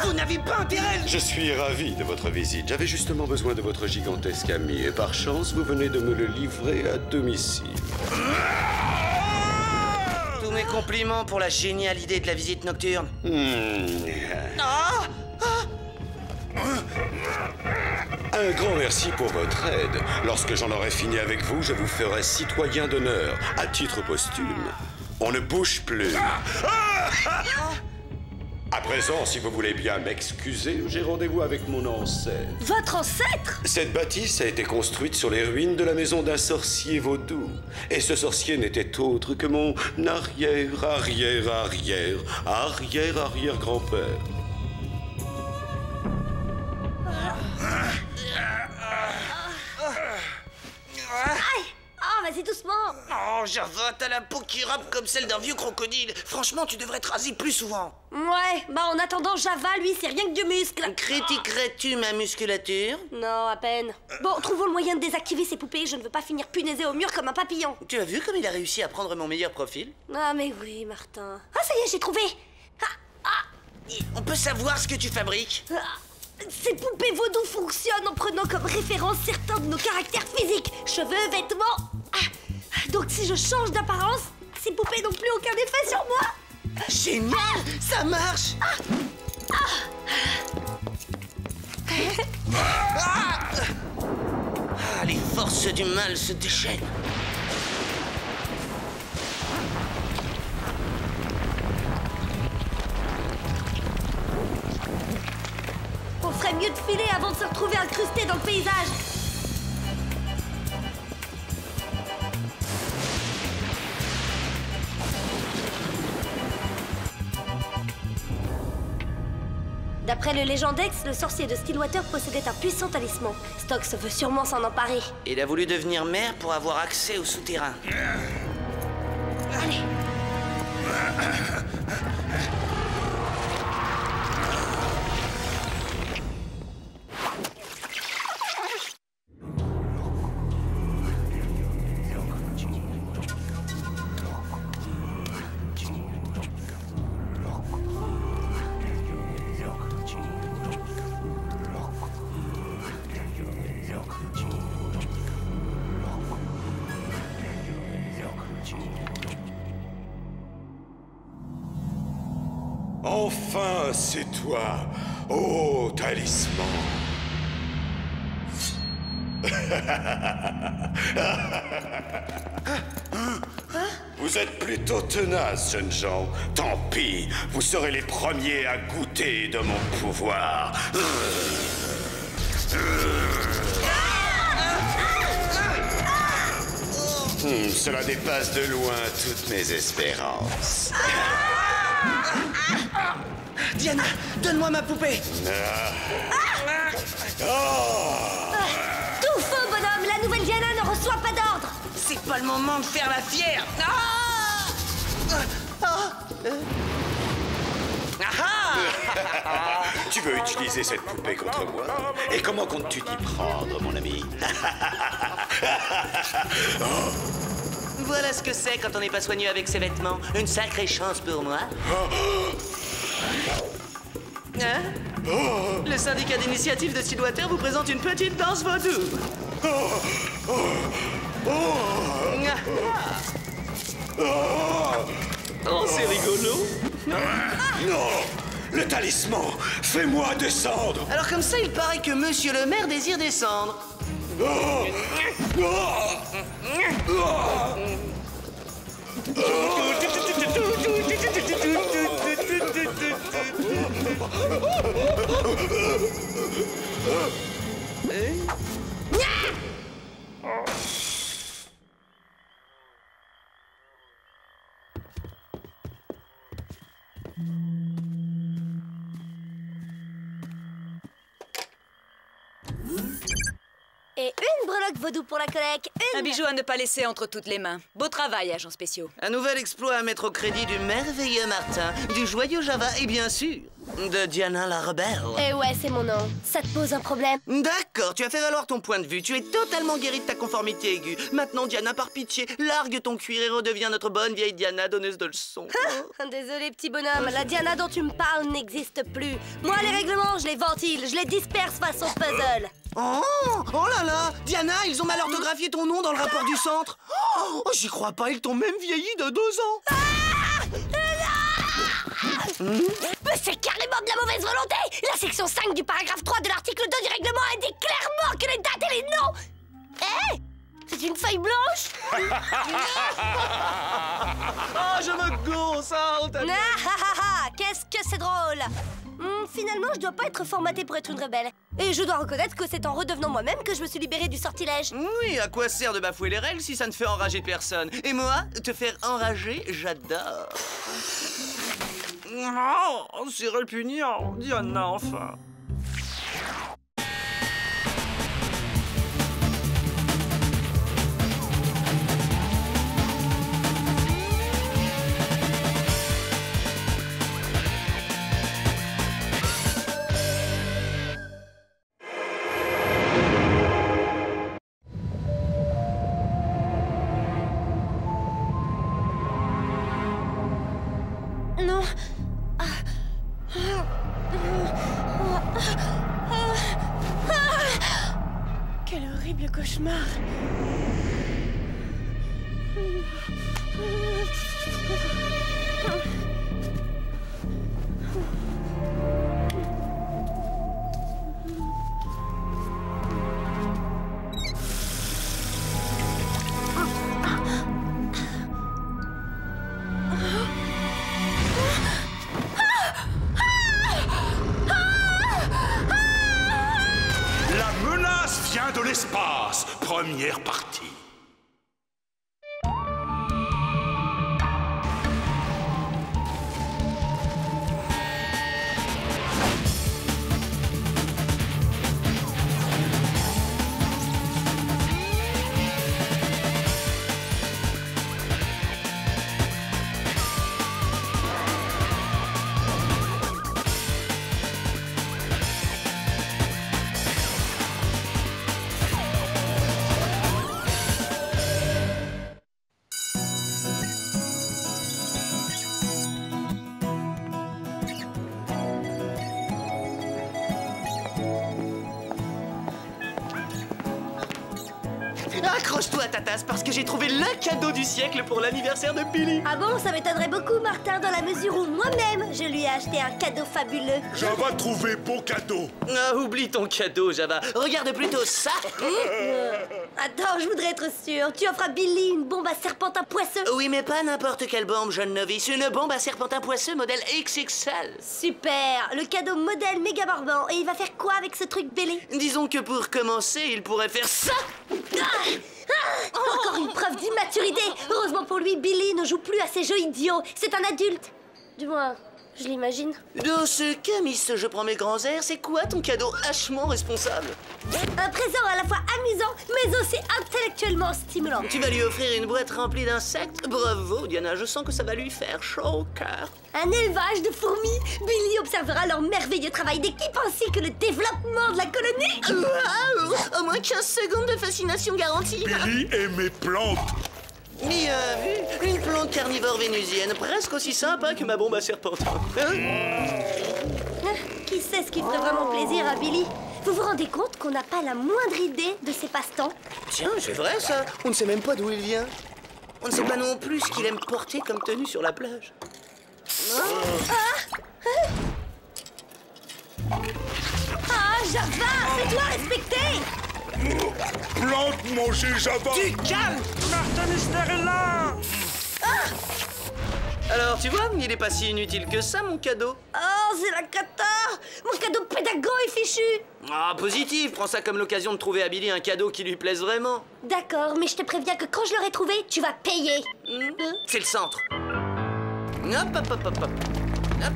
Vous n'avez pas intérêt. Je suis ravi de votre visite. J'avais justement besoin de votre gigantesque ami et par chance, vous venez de me le livrer à domicile. Tous mes compliments pour la géniale idée de la visite nocturne. Un grand merci pour votre aide. Lorsque j'en aurai fini avec vous, je vous ferai citoyen d'honneur, à titre posthume. On ne bouge plus. À présent, si vous voulez bien m'excuser, j'ai rendez-vous avec mon ancêtre. Votre ancêtre? Cette bâtisse a été construite sur les ruines de la maison d'un sorcier vaudou. Et ce sorcier n'était autre que mon arrière-grand-père. Aïe! Oh, vas-y doucement. Oh, Java, t'as la peau qui râpe comme celle d'un vieux crocodile. Franchement, tu devrais te raser plus souvent. Ouais, bah en attendant, Java, lui, c'est rien que du muscle. Critiquerais-tu ma musculature? Non, à peine. Bon, trouvons le moyen de désactiver ces poupées. Je ne veux pas finir punaisé au mur comme un papillon. Tu as vu comme il a réussi à prendre mon meilleur profil? Ah, mais oui, Martin. Ah, ça y est, j'ai trouvé. On peut savoir ce que tu fabriques? Ces poupées vaudou fonctionnent en prenant comme référence certains de nos caractères physiques. Cheveux, vêtements. Donc si je change d'apparence, ces poupées n'ont plus aucun effet sur moi. Génial! Ça marche! Les forces du mal se déchaînent. On ferait mieux de filer avant de se retrouver incrusté dans le paysage. D'après le Légendex, le sorcier de Stillwater possédait un puissant talisman. Stokes veut sûrement s'en emparer. Il a voulu devenir maire pour avoir accès au souterrain. Allez. Enfin, c'est toi, ô talisman. Vous êtes plutôt tenaces, jeunes gens. Tant pis, vous serez les premiers à goûter de mon pouvoir. Cela dépasse de loin toutes mes espérances. Diana, donne-moi ma poupée. Tout faux, bonhomme. La nouvelle Diana ne reçoit pas d'ordre. C'est pas le moment de faire la fière. Tu veux utiliser cette poupée contre moi? Et comment comptes-tu t'y prendre, mon ami? Voilà ce que c'est quand on n'est pas soigneux avec ses vêtements. Une sacrée chance pour moi. Hein? Le syndicat d'initiative de Stillwater vous présente une petite danse vaudou. Oh, c'est rigolo. Non! Le talisman! Fais-moi descendre! Alors comme ça, il paraît que monsieur le maire désire descendre. Et une breloque vaudou pour la collecte. Un bijou à ne pas laisser entre toutes les mains. Beau travail, agents spéciaux. Un nouvel exploit à mettre au crédit du merveilleux Martin, du joyeux Java et bien sûr, de Diana la rebelle. Eh ouais, c'est mon nom. Ça te pose un problème? D'accord, tu as fait valoir ton point de vue. Tu es totalement guéri de ta conformité aiguë. Maintenant, Diana, par pitié, largue ton cuir et redeviens notre bonne vieille Diana, donneuse de leçons. Désolé, petit bonhomme. La Diana dont tu me parles n'existe plus. Moi, les règlements, je les ventile. Je les disperse façon puzzle. Oh là là, Diana, ils ont mal orthographié ton nom dans le rapport du centre. Oh, j'y crois pas, ils t'ont même vieilli de 2 ans. Mais c'est carrément de la mauvaise volonté. La section 5 du paragraphe 3 de l'article 2 du règlement indique clairement que les dates et les noms... Hé, c'est une feuille blanche. Oh, je me gonce, Qu'est-ce que c'est drôle. Finalement, je dois pas être formatée pour être une rebelle. Et je dois reconnaître que c'est en redevenant moi-même que je me suis libérée du sortilège. Oui, à quoi sert de bafouer les règles si ça ne fait enrager personne? Et moi, te faire enrager, j'adore. Oh, c'est répugnant, Diana, enfin. Non. Quel horrible cauchemar. La menace vient de l'espace. Première partie. Accroche-toi à ta tasse parce que j'ai trouvé le cadeau du siècle pour l'anniversaire de Billy. Ah bon, ça m'étonnerait beaucoup, Martin, dans la mesure où moi-même, je lui ai acheté un cadeau fabuleux. Java trouvé beau cadeau. Ah, oublie ton cadeau, Java. Regarde plutôt ça. Attends, je voudrais être sûre. Tu offres à Billy une bombe à serpentin poisseux? Oui, mais pas n'importe quelle bombe, jeune novice. Une bombe à serpentin poisseux modèle XXL. Super. Le cadeau modèle méga barbant. Et il va faire quoi avec ce truc, Billy? Disons que pour commencer, il pourrait faire ça. Encore une preuve d'immaturité. Heureusement pour lui, Billy ne joue plus à ces jeux idiots. C'est un adulte. Du moins, je l'imagine. Dans ce cas, Miss, je prends mes grands airs. C'est quoi ton cadeau hachement responsable? Un présent à la fois amusant, mais aussi intellectuellement stimulant. Tu vas lui offrir une boîte remplie d'insectes? Bravo, Diana, je sens que ça va lui faire chaud au cœur. Un élevage de fourmis. Billy observera leur merveilleux travail d'équipe ainsi que le développement de la colonie. Waouh! Au moins 15 secondes de fascination garantie. Billy et mes plantes. Bien vu, une plante carnivore vénusienne, presque aussi sympa que ma bombe à serpentin. Qui sait ce qui ferait vraiment plaisir à Billy? Vous vous rendez compte qu'on n'a pas la moindre idée de ses passe-temps? Tiens, c'est vrai ça. On ne sait même pas d'où il vient. On ne sait pas non plus ce qu'il aime porter comme tenue sur la plage. Java, fais-toi respecter! Plante manger Java. Du calme! Martin Mystère est là! Alors, tu vois, il est pas si inutile que ça, mon cadeau. Oh, c'est la cata! Mon cadeau pédago est fichu! Ah, positif, prends ça comme l'occasion de trouver à Billy un cadeau qui lui plaise vraiment. D'accord, mais je te préviens que quand je l'aurai trouvé, tu vas payer. C'est le centre. Hop, hop, hop, hop, hop. Hop.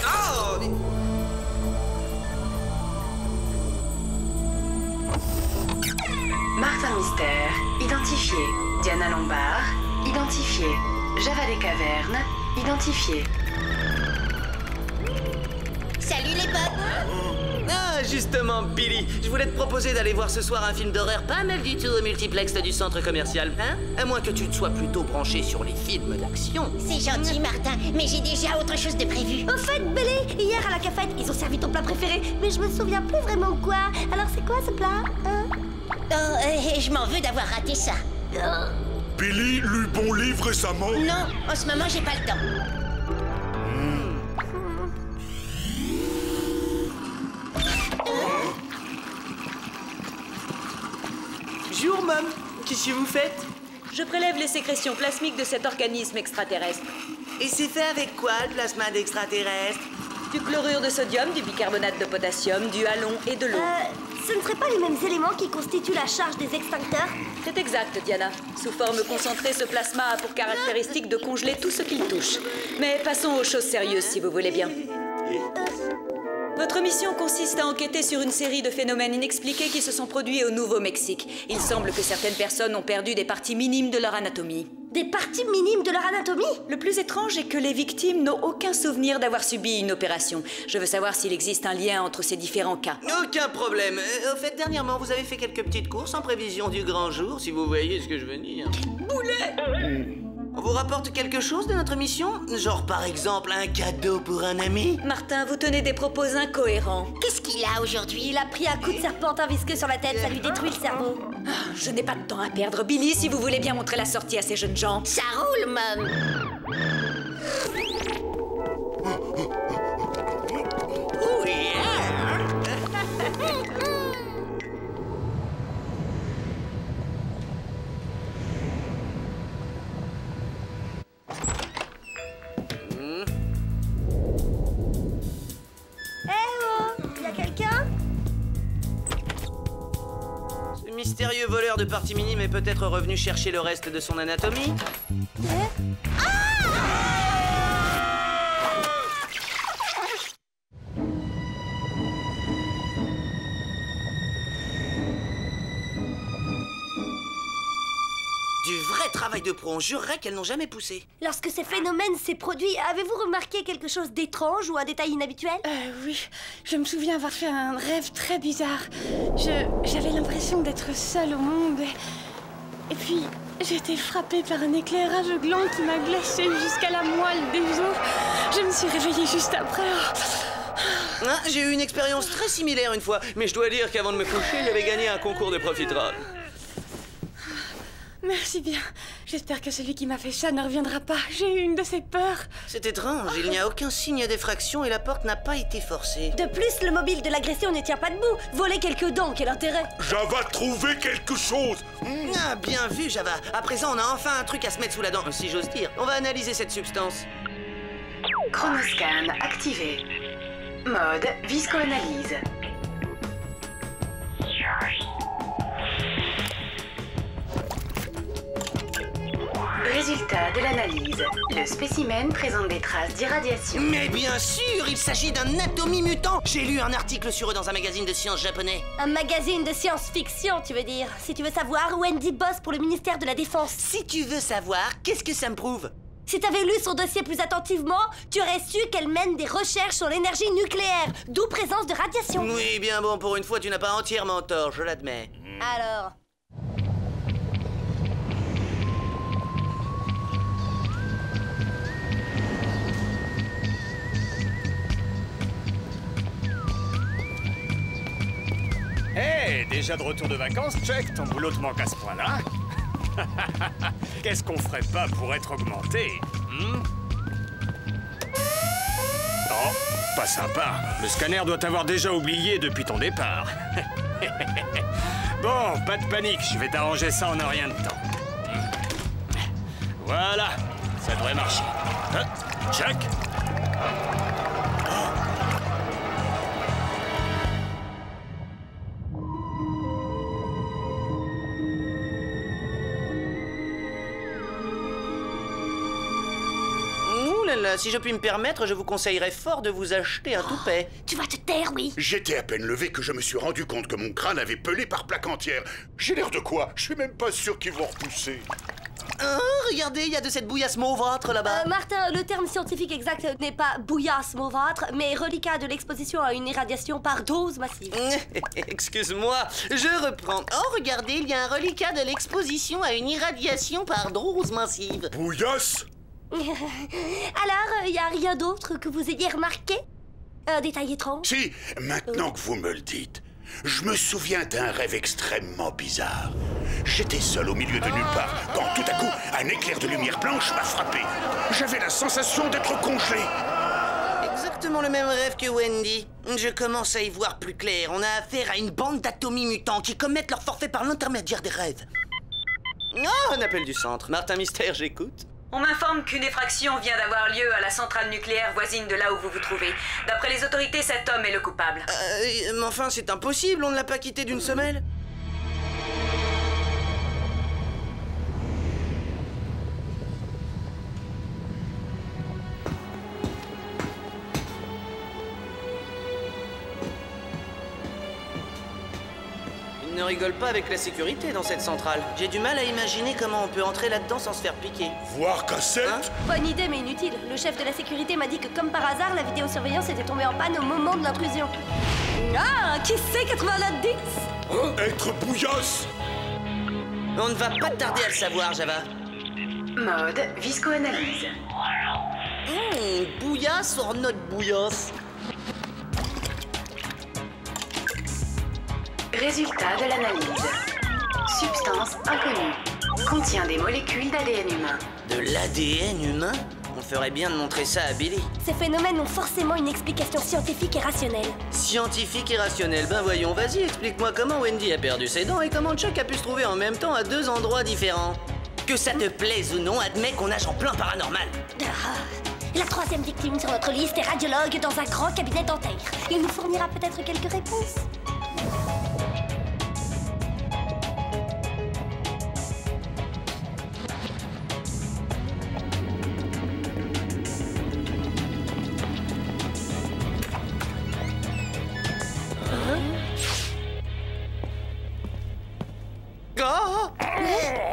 Oh! Martin Mystère, identifié. Diana Lombard, identifié. Java des Cavernes, identifié. Salut les potes! Ah, justement, Billy, je voulais te proposer d'aller voir ce soir un film d'horreur pas mal du tout au multiplex du centre commercial, hein? À moins que tu te sois plutôt branché sur les films d'action. C'est gentil, Martin, mais j'ai déjà autre chose de prévu. Au fait, Billy, hier à la cafette, ils ont servi ton plat préféré, mais je me souviens plus vraiment quoi. Alors c'est quoi ce plat, hein? Oh, je m'en veux d'avoir raté ça. Billy lut bon livre récemment. Non, en ce moment, j'ai pas le temps. Bonjour, Mom. Qu'est-ce que vous faites? Je prélève les sécrétions plasmiques de cet organisme extraterrestre. Et c'est fait avec quoi, le plasma d'extraterrestre? Du chlorure de sodium, du bicarbonate de potassium, du halon et de l'eau. Ce ne seraient pas les mêmes éléments qui constituent la charge des extincteurs? C'est exact, Diana. Sous forme concentrée, ce plasma a pour caractéristique de congeler tout ce qu'il touche. Mais passons aux choses sérieuses, si vous voulez bien. Votre mission consiste à enquêter sur une série de phénomènes inexpliqués qui se sont produits au Nouveau-Mexique. Il semble que certaines personnes ont perdu des parties minimes de leur anatomie. Des parties minimes de leur anatomie? Le plus étrange est que les victimes n'ont aucun souvenir d'avoir subi une opération. Je veux savoir s'il existe un lien entre ces différents cas. Aucun problème. Au fait, dernièrement, vous avez fait quelques petites courses en prévision du grand jour, si vous voyez ce que je veux dire. Boulet! On vous rapporte quelque chose de notre mission? Genre, par exemple, un cadeau pour un ami? Martin, vous tenez des propos incohérents. Qu'est-ce qu'il a aujourd'hui? Il a pris un coup de serpentin visqueux sur la tête, ça lui détruit le cerveau. Je n'ai pas de temps à perdre, Billy, si vous voulez bien montrer la sortie à ces jeunes gens. Ça roule, Mom. Oh yeah! Mystérieux voleur de parties minimes est peut-être revenu chercher le reste de son anatomie. Du vrai travail de pro, on jurerait qu'elles n'ont jamais poussé. Lorsque ce phénomène s'est produit, avez-vous remarqué quelque chose d'étrange ou un détail inhabituel? Oui, je me souviens avoir fait un rêve très bizarre. J'avais l'impression d'être seule au monde. Et puis, j'ai été frappée par un éclairage gland qui m'a glacée jusqu'à la moelle des os. Je me suis réveillée juste après. Hein, j'ai eu une expérience très similaire une fois, mais je dois dire qu'avant de me coucher, j'avais gagné un concours de profiterole. Merci bien. J'espère que celui qui m'a fait ça ne reviendra pas. J'ai eu une de ces peurs. C'est étrange, il n'y a aucun signe d'effraction et la porte n'a pas été forcée. De plus, le mobile de l'agression ne tient pas debout. Voler quelques dents, quel intérêt? Java trouvé quelque chose. Ah, bien vu, Java. À présent, on a enfin un truc à se mettre sous la dent, si j'ose dire. On va analyser cette substance. Chronoscan activé. Mode viscoanalyse. Résultat de l'analyse. Le spécimen présente des traces d'irradiation. Mais bien sûr, il s'agit d'un atomi mutant. J'ai lu un article sur eux dans un magazine de sciences japonais. Un magazine de science-fiction, tu veux dire? Si tu veux savoir, Wendy bosse pour le ministère de la Défense. Si tu veux savoir, qu'est-ce que ça me prouve? Si t'avais lu son dossier plus attentivement, tu aurais su qu'elle mène des recherches sur l'énergie nucléaire, d'où présence de radiation. Oui, bien bon, pour une fois, tu n'as pas entièrement tort, je l'admets. Alors... Hé, déjà de retour de vacances, Chuck? Ton boulot te manque à ce point-là? Qu'est-ce qu'on ferait pas pour être augmenté? Oh, pas sympa. Le scanner doit t'avoir déjà oublié depuis ton départ. Bon, pas de panique, je vais t'arranger ça en un rien de temps. Voilà, ça devrait marcher. Chuck? Si je puis me permettre, je vous conseillerais fort de vous acheter un toupet. Tu vas te taire, oui. J'étais à peine levé que je me suis rendu compte que mon crâne avait pelé par plaque entière. J'ai l'air de quoi? Je suis même pas sûr qu'ils vont repousser. Regardez, il y a de cette bouillasse mauvâtre là-bas. Martin, le terme scientifique exact n'est pas bouillasse mauvâtre, mais reliquat de l'exposition à une irradiation par dose massive. Excuse-moi, je reprends. Oh, regardez, il y a un reliquat de l'exposition à une irradiation par dose massive. Bouillasse? Alors, y a rien d'autre que vous ayez remarqué? Un détail étrange? Si, maintenant que vous me le dites, je me souviens d'un rêve extrêmement bizarre. J'étais seul au milieu de nulle part, quand tout à coup, un éclair de lumière blanche m'a frappé. J'avais la sensation d'être congelé. Exactement le même rêve que Wendy. Je commence à y voir plus clair. On a affaire à une bande d'atomies mutants qui commettent leur forfait par l'intermédiaire des rêves. Oh, un appel du centre. Martin Mystère, j'écoute. On m'informe qu'une effraction vient d'avoir lieu à la centrale nucléaire voisine de là où vous vous trouvez. D'après les autorités, cet homme est le coupable. Mais enfin, c'est impossible, on ne l'a pas quitté d'une semelle. Ne rigole pas avec la sécurité dans cette centrale. J'ai du mal à imaginer comment on peut entrer là-dedans sans se faire piquer. Voir cassette? Bonne idée, mais inutile. Le chef de la sécurité m'a dit que, comme par hasard, la vidéosurveillance était tombée en panne au moment de l'intrusion. Ah, qui sait 89-10? Être bouillasse? On ne va pas tarder à le savoir, Java. Mode viscoanalyse. Bouillasse or not bouillasse? Résultat de l'analyse. Substance inconnue. Contient des molécules d'ADN humain. De l'ADN humain? On ferait bien de montrer ça à Billy. Ces phénomènes ont forcément une explication scientifique et rationnelle. Scientifique et rationnelle? Ben voyons, vas-y, explique-moi comment Wendy a perdu ses dents et comment Chuck a pu se trouver en même temps à deux endroits différents. Que ça te plaise ou non, admets qu'on nage en plein paranormal. La troisième victime sur notre liste est radiologue dans un grand cabinet dentaire. Il nous fournira peut-être quelques réponses.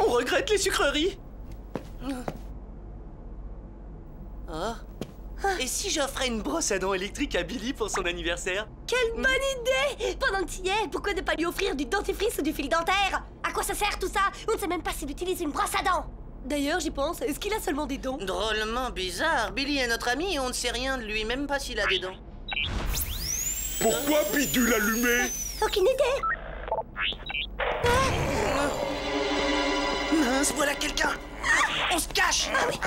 On regrette les sucreries. Et si j'offrais une brosse à dents électrique à Billy pour son anniversaire? Quelle bonne idée! Pendant que t'y es, pourquoi ne pas lui offrir du dentifrice ou du fil dentaire? À quoi ça sert tout ça? On ne sait même pas s'il utilise une brosse à dents. D'ailleurs, j'y pense, est-ce qu'il a seulement des dents? Drôlement bizarre. Billy est notre ami et on ne sait rien de lui, même pas s'il a des dents. Pourquoi bidule allumé? Aucune idée. Mince, voilà quelqu'un. On se cache. Ah oui.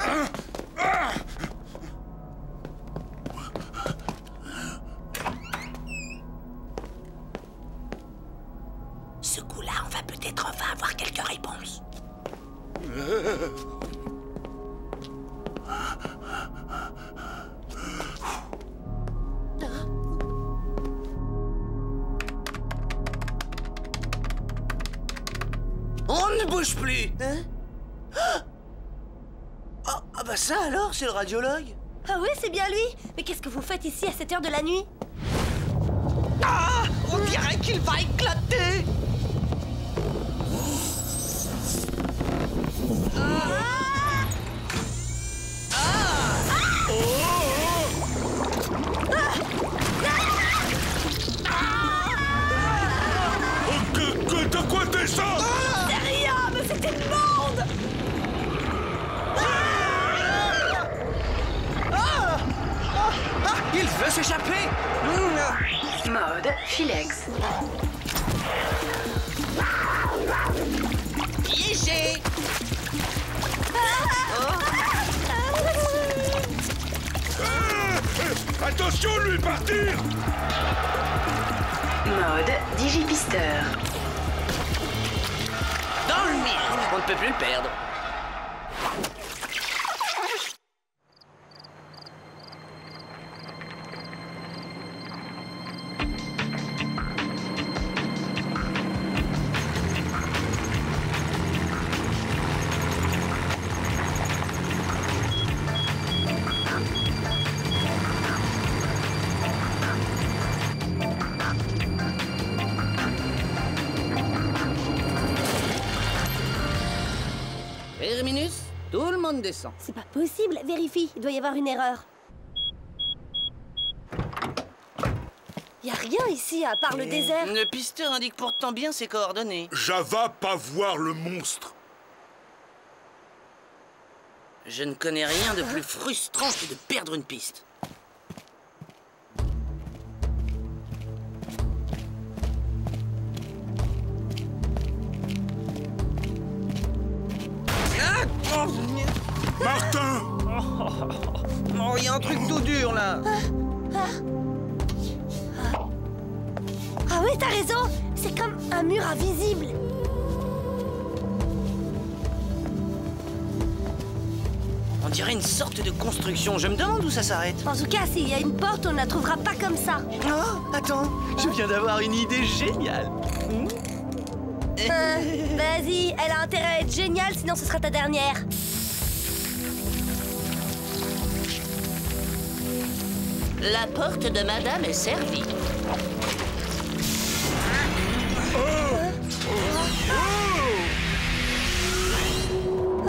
Ce coup-là, on va peut-être enfin avoir quelques réponses. On ne bouge plus. Hein? Ah bah ça alors, c'est le radiologue. Ah oui, c'est bien lui. Mais qu'est-ce que vous faites ici à cette heure de la nuit? Ah, on dirait qu'il va éclater. De quoi t'es ça? C'est rien, mais c'était le monde. Il veut s'échapper. Mode Philex. Piégé. Attention, lui, partir! Mode Digipisteur. Dans le mille. On ne peut plus le perdre. Terminus, tout le monde descend. C'est pas possible, vérifie, il doit y avoir une erreur. Y a rien ici à part le désert. Le pisteur indique pourtant bien ses coordonnées. Java pas voir le monstre. Je ne connais rien de plus frustrant que de perdre une piste. Martin! Oh, il y a un truc tout dur là. Ah oui, t'as raison. C'est comme un mur invisible. On dirait une sorte de construction. Je me demande où ça s'arrête. En tout cas, s'il y a une porte, on ne la trouvera pas comme ça. Oh, attends, je viens d'avoir une idée géniale. Vas-y, elle a intérêt à être géniale, sinon ce sera ta dernière. La porte de madame est servie.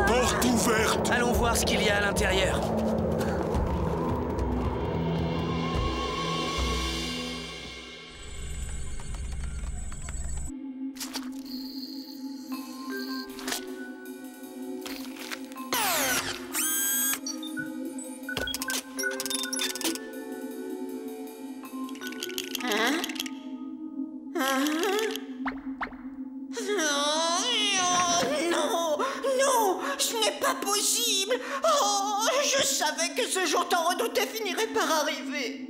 Porte ouverte! Allons voir ce qu'il y a à l'intérieur. Je savais que ce jour tant redouté finirait par arriver.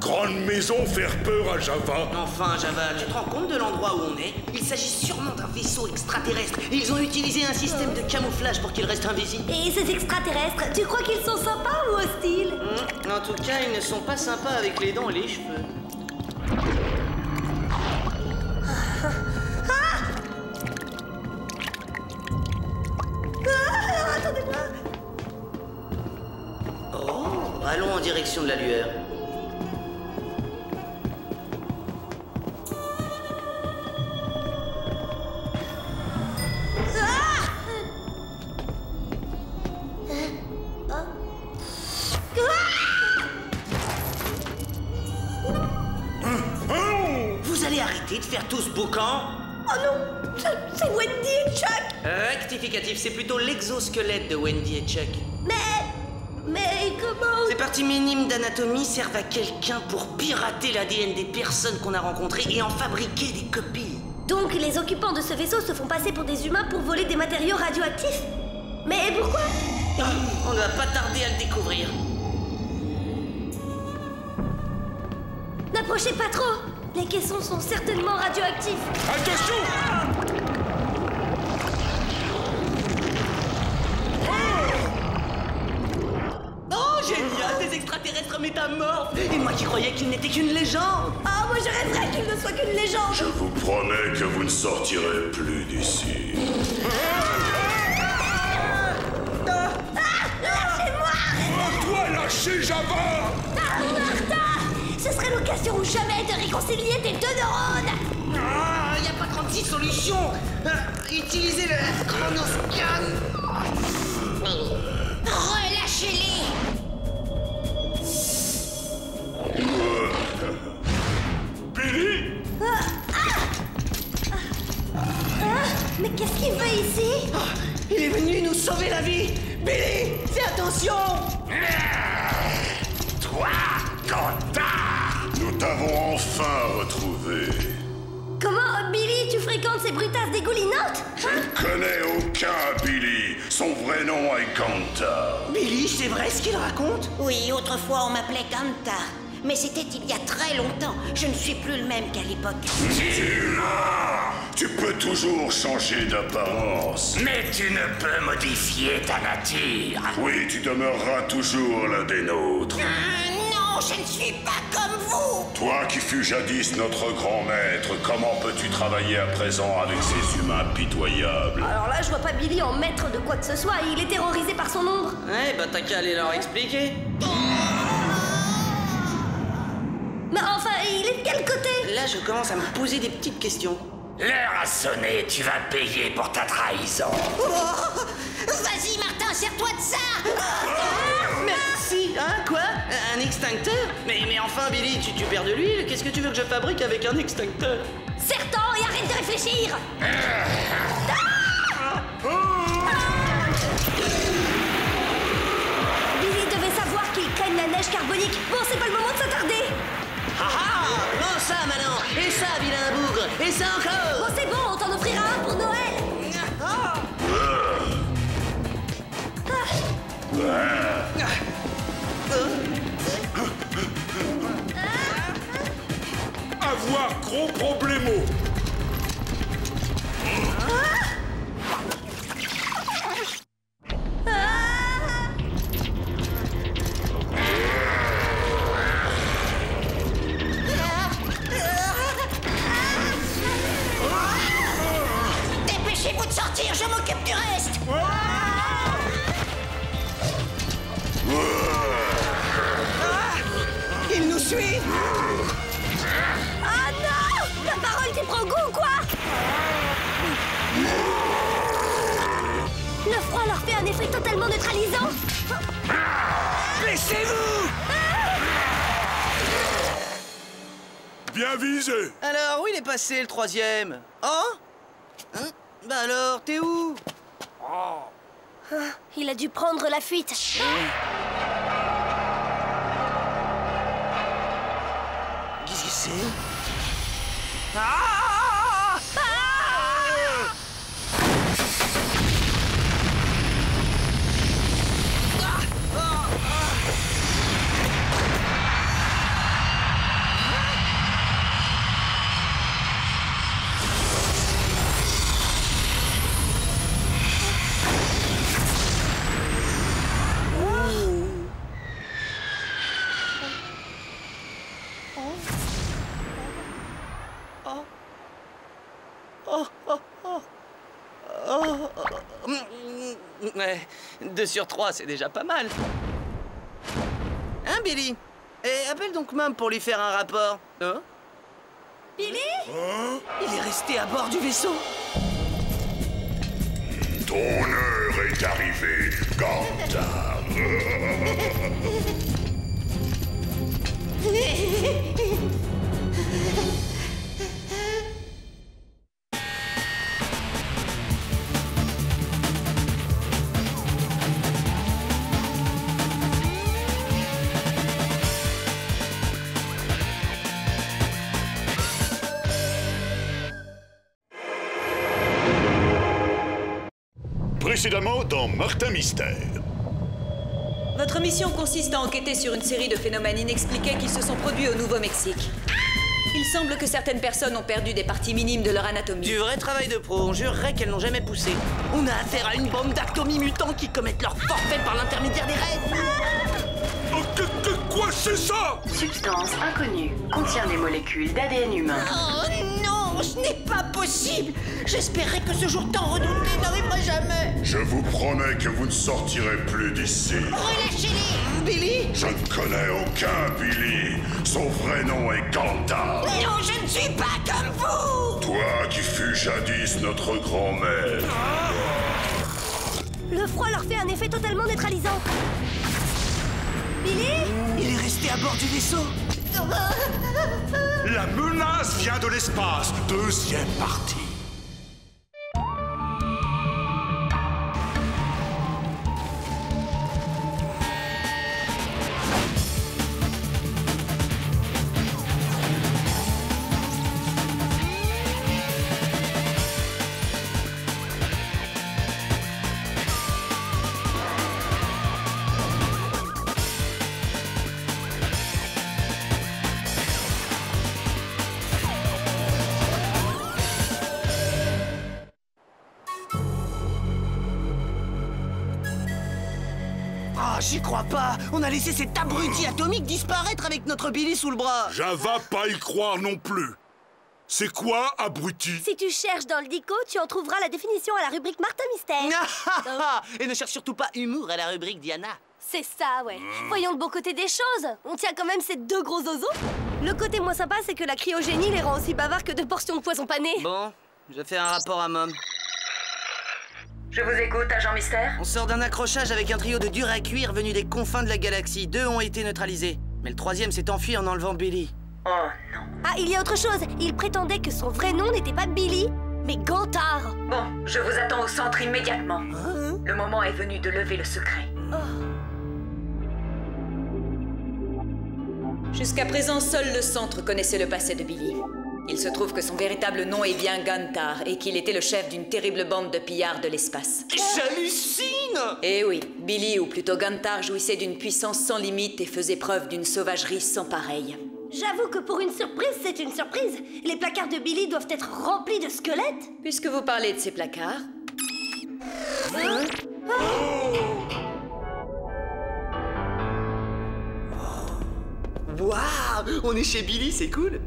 Grande maison faire peur à Java. Enfin, Java, tu te rends compte de l'endroit où on est? Il s'agit sûrement d'un vaisseau extraterrestre. Ils ont utilisé un système de camouflage pour qu'il reste invisible. Et ces extraterrestres, tu crois qu'ils sont sympas ou hostiles? En tout cas, ils ne sont pas sympas avec les dents et les cheveux. Attendez-moi. Oh, allons en direction de la lueur. Vous allez arrêter dit de faire tout ce boucan? Oh non, c'est Wendy et Chuck. Rectificatif, c'est plutôt l'exosquelette de Wendy et Chuck. Mais comment? Ces parties minimes d'anatomie servent à quelqu'un pour pirater l'ADN des personnes qu'on a rencontrées et en fabriquer des copies. Donc les occupants de ce vaisseau se font passer pour des humains pour voler des matériaux radioactifs? Mais pourquoi? On ne va pas tarder à le découvrir. N'approchez pas trop. Les caissons sont certainement radioactifs. Attention! Oh, génial, des extraterrestres métamorphes! Et moi qui croyais qu'ils n'étaient qu'une légende! Ah, moi je rêverais qu'il ne soit qu'une légende! Je vous promets que vous ne sortirez plus d'ici. Lâchez-moi! Toi, lâchez Java! Martha! Ce serait l'occasion ou jamais de réconcilier tes deux neurones! Ah, y a pas 36 solutions! Utilisez le chronoscan! Relâchez-les! Billy! Mais qu'est-ce qu'il fait ici? Il est venu nous sauver la vie! Billy, fais attention! Toi, Cantard! Nous t'avons enfin retrouvé. Comment, Billy, tu fréquentes ces brutasses dégoulinantes? Je ne connais aucun Billy. Son vrai nom est Cantard. Billy, c'est vrai ce qu'il raconte? Oui, autrefois on m'appelait Kanta. Mais c'était il y a très longtemps. Je ne suis plus le même qu'à l'époque. Tu peux toujours changer d'apparence. Mais tu ne peux modifier ta nature. Oui, tu demeureras toujours l'un des nôtres. Non, je ne suis pas comme vous. Toi qui fus jadis notre grand maître, comment peux-tu travailler à présent avec ces humains pitoyables? Alors là, je vois pas Billy en maître de quoi que ce soit. Il est terrorisé par son ombre. Ouais, bah t'as qu'à aller leur expliquer. Mais enfin, il est de quel côté? Là, je commence à me poser des petites questions. L'heure a sonné, tu vas payer pour ta trahison. Oh, vas-y, Martin, sers-toi de ça. Merci, hein, quoi? Un extincteur? Mais enfin, Billy, tu perds de l'huile? Qu'est-ce que tu veux que je fabrique avec un extincteur? Serre-t'en et arrête de réfléchir. Billy devait savoir qu'ils craignent la neige carbonique. Bon, c'est pas le moment de s'attarder. Ah, prends ça maintenant. Et ça, vilain bougre. Et ça encore. Bon, c'est bon, on t'en offrira un pour Noël. Avoir gros problémo. Dépêchez-vous de sortir, je m'occupe du reste. Il nous suit. Ah non! Ta parole t'y prend goût ou quoi? Le froid leur fait un effet totalement neutralisant. Baissez-vous! Bien visé. Alors, où il est passé le troisième? Oh? Hein? Bah alors, t'es où? Il a dû prendre la fuite. Qu'est-ce que c'est? Ouais, 2 sur 3, c'est déjà pas mal. Hein, Billy? Et appelle donc Mum pour lui faire un rapport. Hein? Billy? Il est resté à bord du vaisseau. Ton heure est arrivée, Cantard. Précédemment dans Martin Mystère. Votre mission consiste à enquêter sur une série de phénomènes inexpliqués qui se sont produits au Nouveau-Mexique. Il semble que certaines personnes ont perdu des parties minimes de leur anatomie. Du vrai travail de pro, on jurerait qu'elles n'ont jamais poussé. On a affaire à une bande d'actomie-mutants qui commettent leur forfait par l'intermédiaire des rêves. Quoi c'est ça? Substance inconnue. Contient des molécules d'ADN humain. Oh non, ce n'est pas possible. J'espérais que ce jour tant redouté n'arriverait jamais. Je vous promets que vous ne sortirez plus d'ici. Relâchez-les. Billy? Je ne connais aucun Billy. Son vrai nom est Gantar. Non, je ne suis pas comme vous. Toi qui fus jadis notre grand-mère. Le froid leur fait un effet totalement neutralisant. Billy? Il est resté à bord du vaisseau. La menace vient de l'espace. Deuxième partie. J'y crois pas. On a laissé cet abruti atomique disparaître avec notre Billy sous le bras. J'avais pas y croire non plus. C'est quoi, abruti? Si tu cherches dans le dico, tu en trouveras la définition à la rubrique Martin Mystère. Et ne cherche surtout pas humour à la rubrique Diana. C'est ça, ouais. Voyons le bon côté des choses. On tient quand même ces deux gros oiseaux. Le côté moins sympa, c'est que la cryogénie les rend aussi bavards que deux portions de poisson pané. Bon, je fais un rapport à Mom. Je vous écoute, agent Mystère. On sort d'un accrochage avec un trio de durs à cuire venus des confins de la galaxie. 2 ont été neutralisés. Mais le 3e s'est enfui en enlevant Billy. Oh non. Ah, il y a autre chose. Il prétendait que son vrai nom n'était pas Billy, mais Gantar. Bon, je vous attends au centre immédiatement. Le moment est venu de lever le secret. Jusqu'à présent, seul le centre connaissait le passé de Billy. Il se trouve que son véritable nom est bien Gantar et qu'il était le chef d'une terrible bande de pillards de l'espace. J'hallucine! Eh oui, Billy, ou plutôt Gantar, jouissait d'une puissance sans limite et faisait preuve d'une sauvagerie sans pareille. J'avoue que pour une surprise, c'est une surprise. Les placards de Billy doivent être remplis de squelettes. Puisque vous parlez de ces placards... Waouh! On est chez Billy, c'est cool!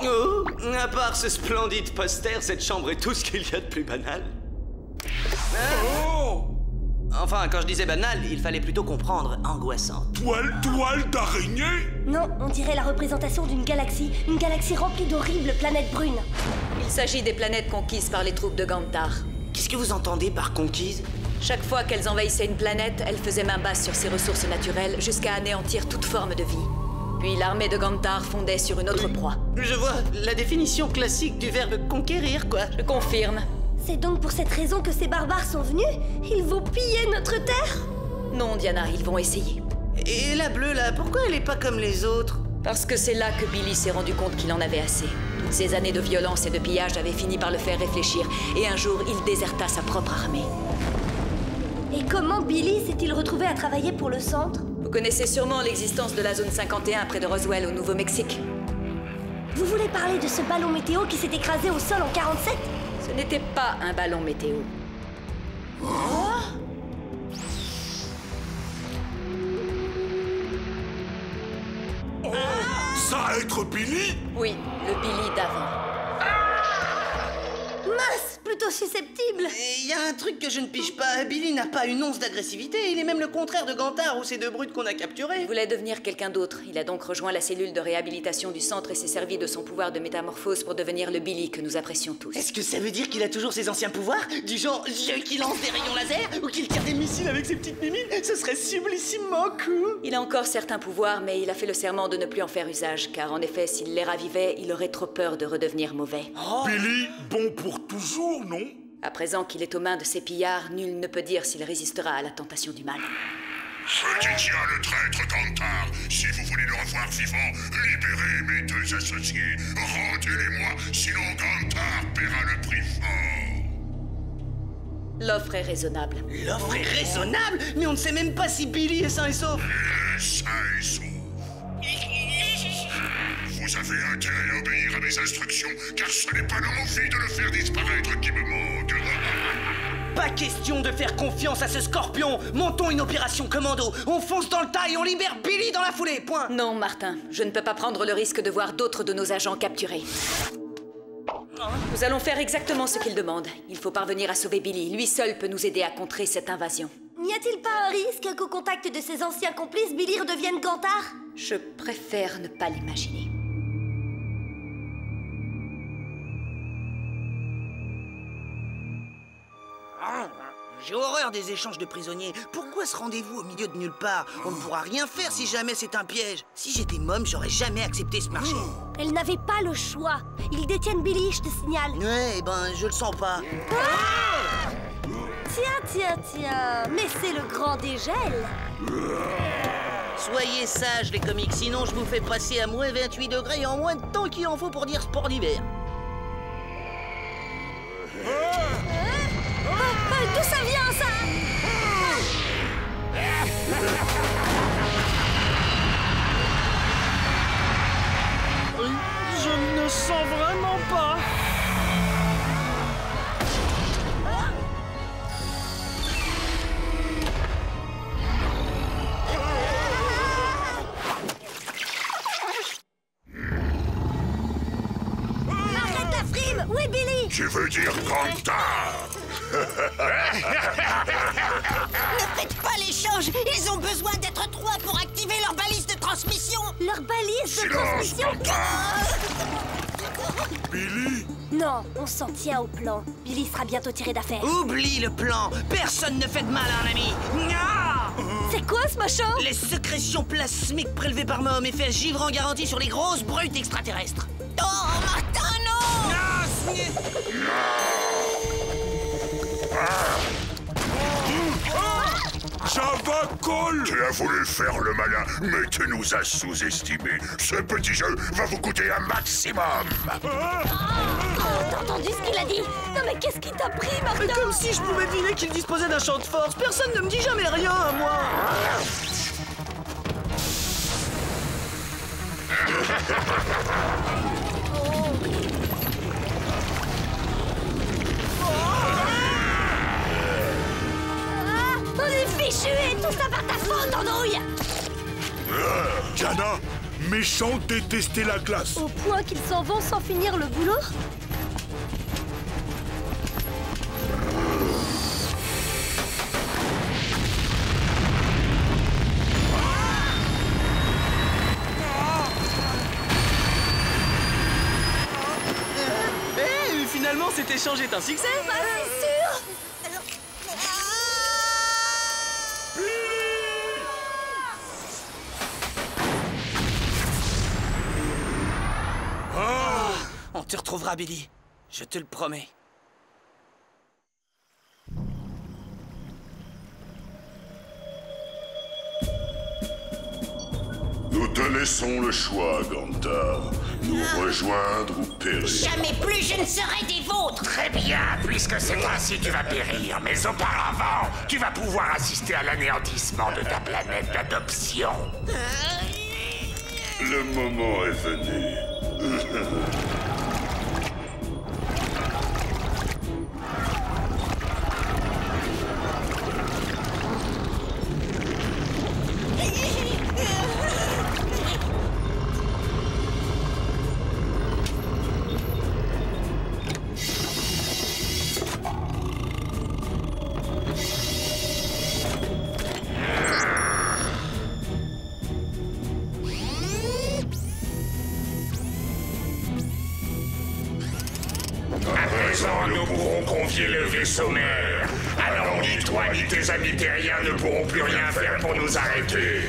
Oh, à part ce splendide poster, cette chambre est tout ce qu'il y a de plus banal. Enfin, quand je disais banal, il fallait plutôt comprendre angoissant. Toile d'araignée? Non, on dirait la représentation d'une galaxie remplie d'horribles planètes brunes. Il s'agit des planètes conquises par les troupes de Gantar. Qu'est-ce que vous entendez par conquise? Chaque fois qu'elles envahissaient une planète, elles faisaient main basse sur ses ressources naturelles jusqu'à anéantir toute forme de vie. Puis l'armée de Gantar fondait sur une autre proie. Je vois la définition classique du verbe conquérir, quoi. Je confirme. C'est donc pour cette raison que ces barbares sont venus? Ils vont piller notre terre? Non, Diana, ils vont essayer. Et la bleue, là, pourquoi elle est pas comme les autres? Parce que c'est là que Billy s'est rendu compte qu'il en avait assez. Toutes ces années de violence et de pillage avaient fini par le faire réfléchir, et un jour, il déserta sa propre armée. Et comment Billy s'est-il retrouvé à travailler pour le centre? Vous connaissez sûrement l'existence de la zone 51 près de Roswell, au Nouveau-Mexique. Vous voulez parler de ce ballon météo qui s'est écrasé au sol en 47? Ce n'était pas un ballon météo. Ça a être Billy? Oui, le Billy d'avant. Mince, plutôt susceptible. Il y a un truc que je ne pige pas. Billy n'a pas une once d'agressivité. Il est même le contraire de Gantar ou ces deux brutes qu'on a capturés. Il voulait devenir quelqu'un d'autre. Il a donc rejoint la cellule de réhabilitation du centre et s'est servi de son pouvoir de métamorphose pour devenir le Billy que nous apprécions tous. Est-ce que ça veut dire qu'il a toujours ses anciens pouvoirs? Du genre yeux qui lance des rayons laser? Ou qu'il tire des missiles avec ses petites mimines? Ce serait sublissimement cool. Il a encore certains pouvoirs, mais il a fait le serment de ne plus en faire usage, car en effet, s'il les ravivait, il aurait trop peur de redevenir mauvais. Billy, bon pour toujours, non? À présent qu'il est aux mains de ces pillards, nul ne peut dire s'il résistera à la tentation du mal. C'était bien le traître Gantar. Si vous voulez le revoir vivant, libérez mes deux associés. Rendez-les-moi, sinon Gantar paiera le prix fort. L'offre est raisonnable. L'offre est raisonnable? Mais on ne sait même pas si Billy est sain et sauf. Sain et sauf. Vous avez intérêt à obéir à mes instructions, car ce n'est pas l'envie de le faire disparaître qui me manque. Pas question de faire confiance à ce scorpion. Montons une opération commando. On fonce dans le tas et on libère Billy dans la foulée, point. Non, Martin, je ne peux pas prendre le risque de voir d'autres de nos agents capturés. Nous allons faire exactement ce qu'il demande. Il faut parvenir à sauver Billy. Lui seul peut nous aider à contrer cette invasion. N'y a-t-il pas un risque qu'au contact de ses anciens complices, Billy redevienne Gantard? Je préfère ne pas l'imaginer. J'ai horreur des échanges de prisonniers. Pourquoi ce rendez-vous au milieu de nulle part? On ne pourra rien faire si jamais c'est un piège. Si j'étais Mom, j'aurais jamais accepté ce marché. Elle n'avait pas le choix. Ils détiennent Billy, je te signale. Ouais, ben, je le sens pas. Tiens. Mais c'est le grand dégel. Soyez sages, les comiques, sinon je vous fais passer à moins 28 degrés en moins de temps qu'il en faut pour dire sport d'hiver. D'où ça vient, ça? Je ne sens vraiment pas. Arrête la frime! Où est Billy? Tu veux dire Gantard? Ne faites pas l'échange. Ils ont besoin d'être 3 pour activer leur balise de transmission. Leur balise de transmission? Billy? Non, on s'en tient au plan. Billy sera bientôt tiré d'affaire. Oublie le plan. Personne ne fait de mal à un ami. C'est quoi ce machin? Les sécrétions plasmiques prélevées par Mom, effet givrant garanti sur les grosses brutes extraterrestres. Oh, Martin, non! Java Cole! Tu as voulu faire le malin, mais tu nous as sous-estimés. Ce petit jeu va vous coûter un maximum. T'as entendu ce qu'il a dit? Non mais qu'est-ce qui t'a pris, Martin? Comme si je pouvais deviner qu'il disposait d'un champ de force. Personne ne me dit jamais rien à moi. On est fichus et tout ça par ta faute, andouille! Diana, méchant détester la glace. Au point qu'ils s'en vont sans finir le boulot? Finalement, cet échange est un succès. Bah, c'est sûr! On te retrouvera, Billy. Je te le promets. Nous te laissons le choix, Gantard. Nous rejoindre ou périr. Jamais plus je ne serai des vôtres. Très bien, puisque c'est ainsi, tu vas périr. Mais auparavant, tu vas pouvoir assister à l'anéantissement de ta planète d'adoption. Le moment est venu. À présent, nous pourrons confier le vaisseau mère. Alors ni toi ni tes amis terriens ne pourront plus rien faire pour nous arrêter.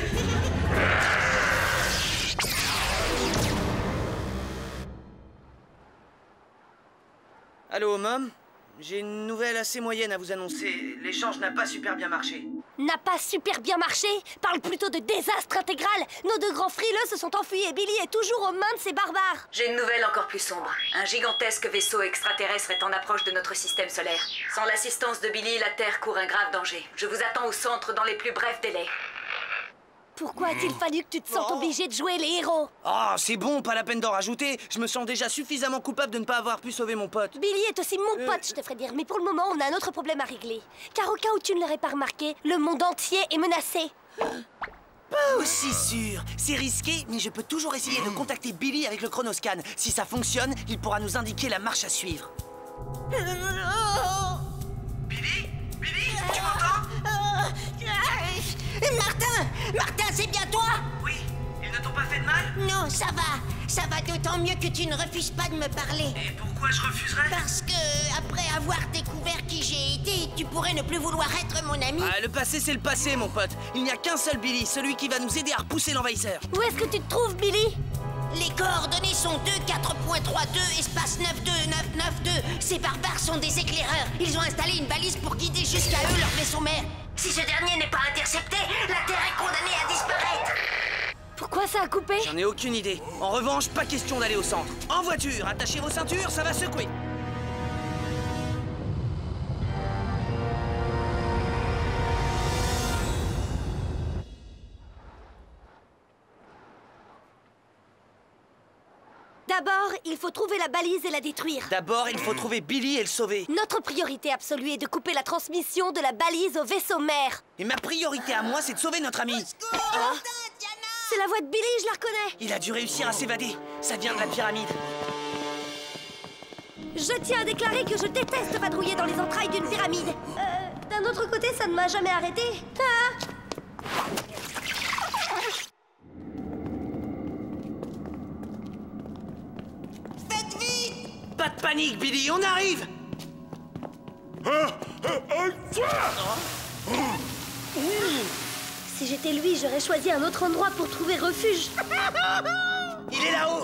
Allô, Mom? J'ai une nouvelle assez moyenne à vous annoncer. L'échange n'a pas super bien marché. n'a pas super bien marché. Parle plutôt de désastre intégral. Nos deux grands frileux se sont enfuis et Billy est toujours aux mains de ces barbares. J'ai une nouvelle encore plus sombre. Un gigantesque vaisseau extraterrestre est en approche de notre système solaire. Sans l'assistance de Billy, la Terre court un grave danger. Je vous attends au centre dans les plus brefs délais. Pourquoi a-t-il fallu que tu te sentes obligé de jouer les héros? Oh, c'est bon, pas la peine d'en rajouter. Je me sens déjà suffisamment coupable de ne pas avoir pu sauver mon pote. Billy est aussi mon pote, je te ferais dire. Mais pour le moment, on a un autre problème à régler. Car au cas où tu ne l'aurais pas remarqué, le monde entier est menacé. Pas aussi sûr. C'est risqué, mais je peux toujours essayer de contacter Billy avec le chronoscan. Si ça fonctionne, il pourra nous indiquer la marche à suivre. Billy? Billy, tu m'entends? Martin, c'est bien toi? Oui, ils ne t'ont pas fait de mal? Non, ça va d'autant mieux que tu ne refuses pas de me parler. Et pourquoi je refuserais? Parce que, après avoir découvert qui j'ai été, tu pourrais ne plus vouloir être mon ami. Ah, le passé, c'est le passé, mon pote. Il n'y a qu'un seul Billy, celui qui va nous aider à repousser l'envahisseur. Où est-ce que tu te trouves, Billy? Les coordonnées sont 24.32, espace 9292. Ces barbares sont des éclaireurs. Ils ont installé une balise pour guider jusqu'à eux leur vaisseau mère. Si ce dernier n'est pas intercepté, la Terre est condamnée à disparaître. Pourquoi ça a coupé? J'en ai aucune idée. En revanche, pas question d'aller au centre. En voiture, attachez vos ceintures, ça va secouer. D'abord, il faut trouver la balise et la détruire. D'abord, il faut trouver Billy et le sauver. Notre priorité absolue est de couper la transmission de la balise au vaisseau mère. Et ma priorité à moi, c'est de sauver notre ami. C'est la voix de Billy, je la reconnais. Il a dû réussir à s'évader. Ça vient de la pyramide. Je tiens à déclarer que je déteste vadrouiller dans les entrailles d'une pyramide. D'un autre côté, ça ne m'a jamais arrêté. Faites vite! Pas de panique, Billy, on arrive! Si j'étais lui, j'aurais choisi un autre endroit pour trouver refuge. Il est là-haut!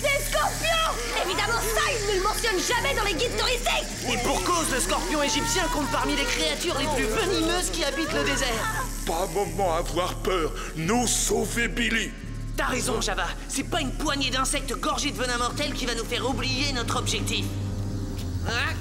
Des scorpions! Évidemment, ça, ils ne le mentionnent jamais dans les guides touristiques! Et pour cause, le scorpion égyptien compte parmi les créatures les plus venimeuses qui habitent le désert. Pas moment à avoir peur. Nous sauver Billy. T'as raison, Java. C'est pas une poignée d'insectes gorgés de venin mortel qui va nous faire oublier notre objectif. Hein?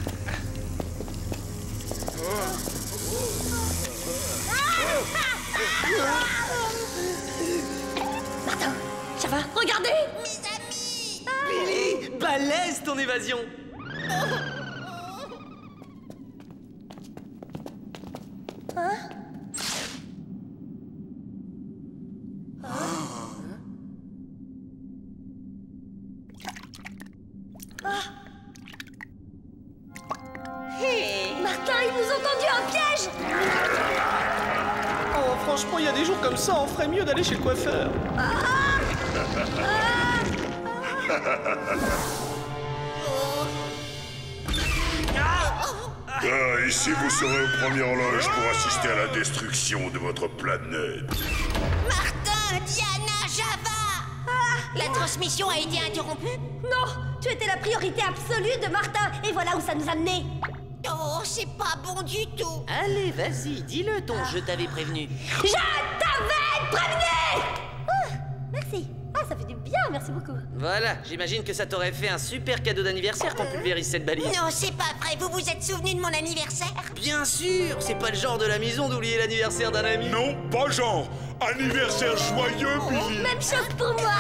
Martin, ça va? Regardez! Mes amis! Billy, balèze ton évasion! Martin, ils nous ont tendu un piège! Oh, franchement, il y a des jours comme ça, on ferait mieux d'aller chez le coiffeur. Ici vous serez au premier horloge pour assister à la destruction de votre planète. Martin, Diana, Java! La transmission a été interrompue? Non, tu étais la priorité absolue de Martin, et voilà où ça nous a menés. Oh, c'est pas bon du tout. Allez, vas-y, dis-le ton je t'avais prévenu. Je t'avais prévenu! Merci. Ça fait du bien, merci beaucoup. Voilà, j'imagine que ça t'aurait fait un super cadeau d'anniversaire qu'on pulvérise cette balise. Non, c'est pas vrai. Vous vous êtes souvenu de mon anniversaire? Bien sûr, c'est pas le genre de la maison d'oublier l'anniversaire d'un ami. Non, pas genre. Anniversaire joyeux, Billy. Même chose pour moi.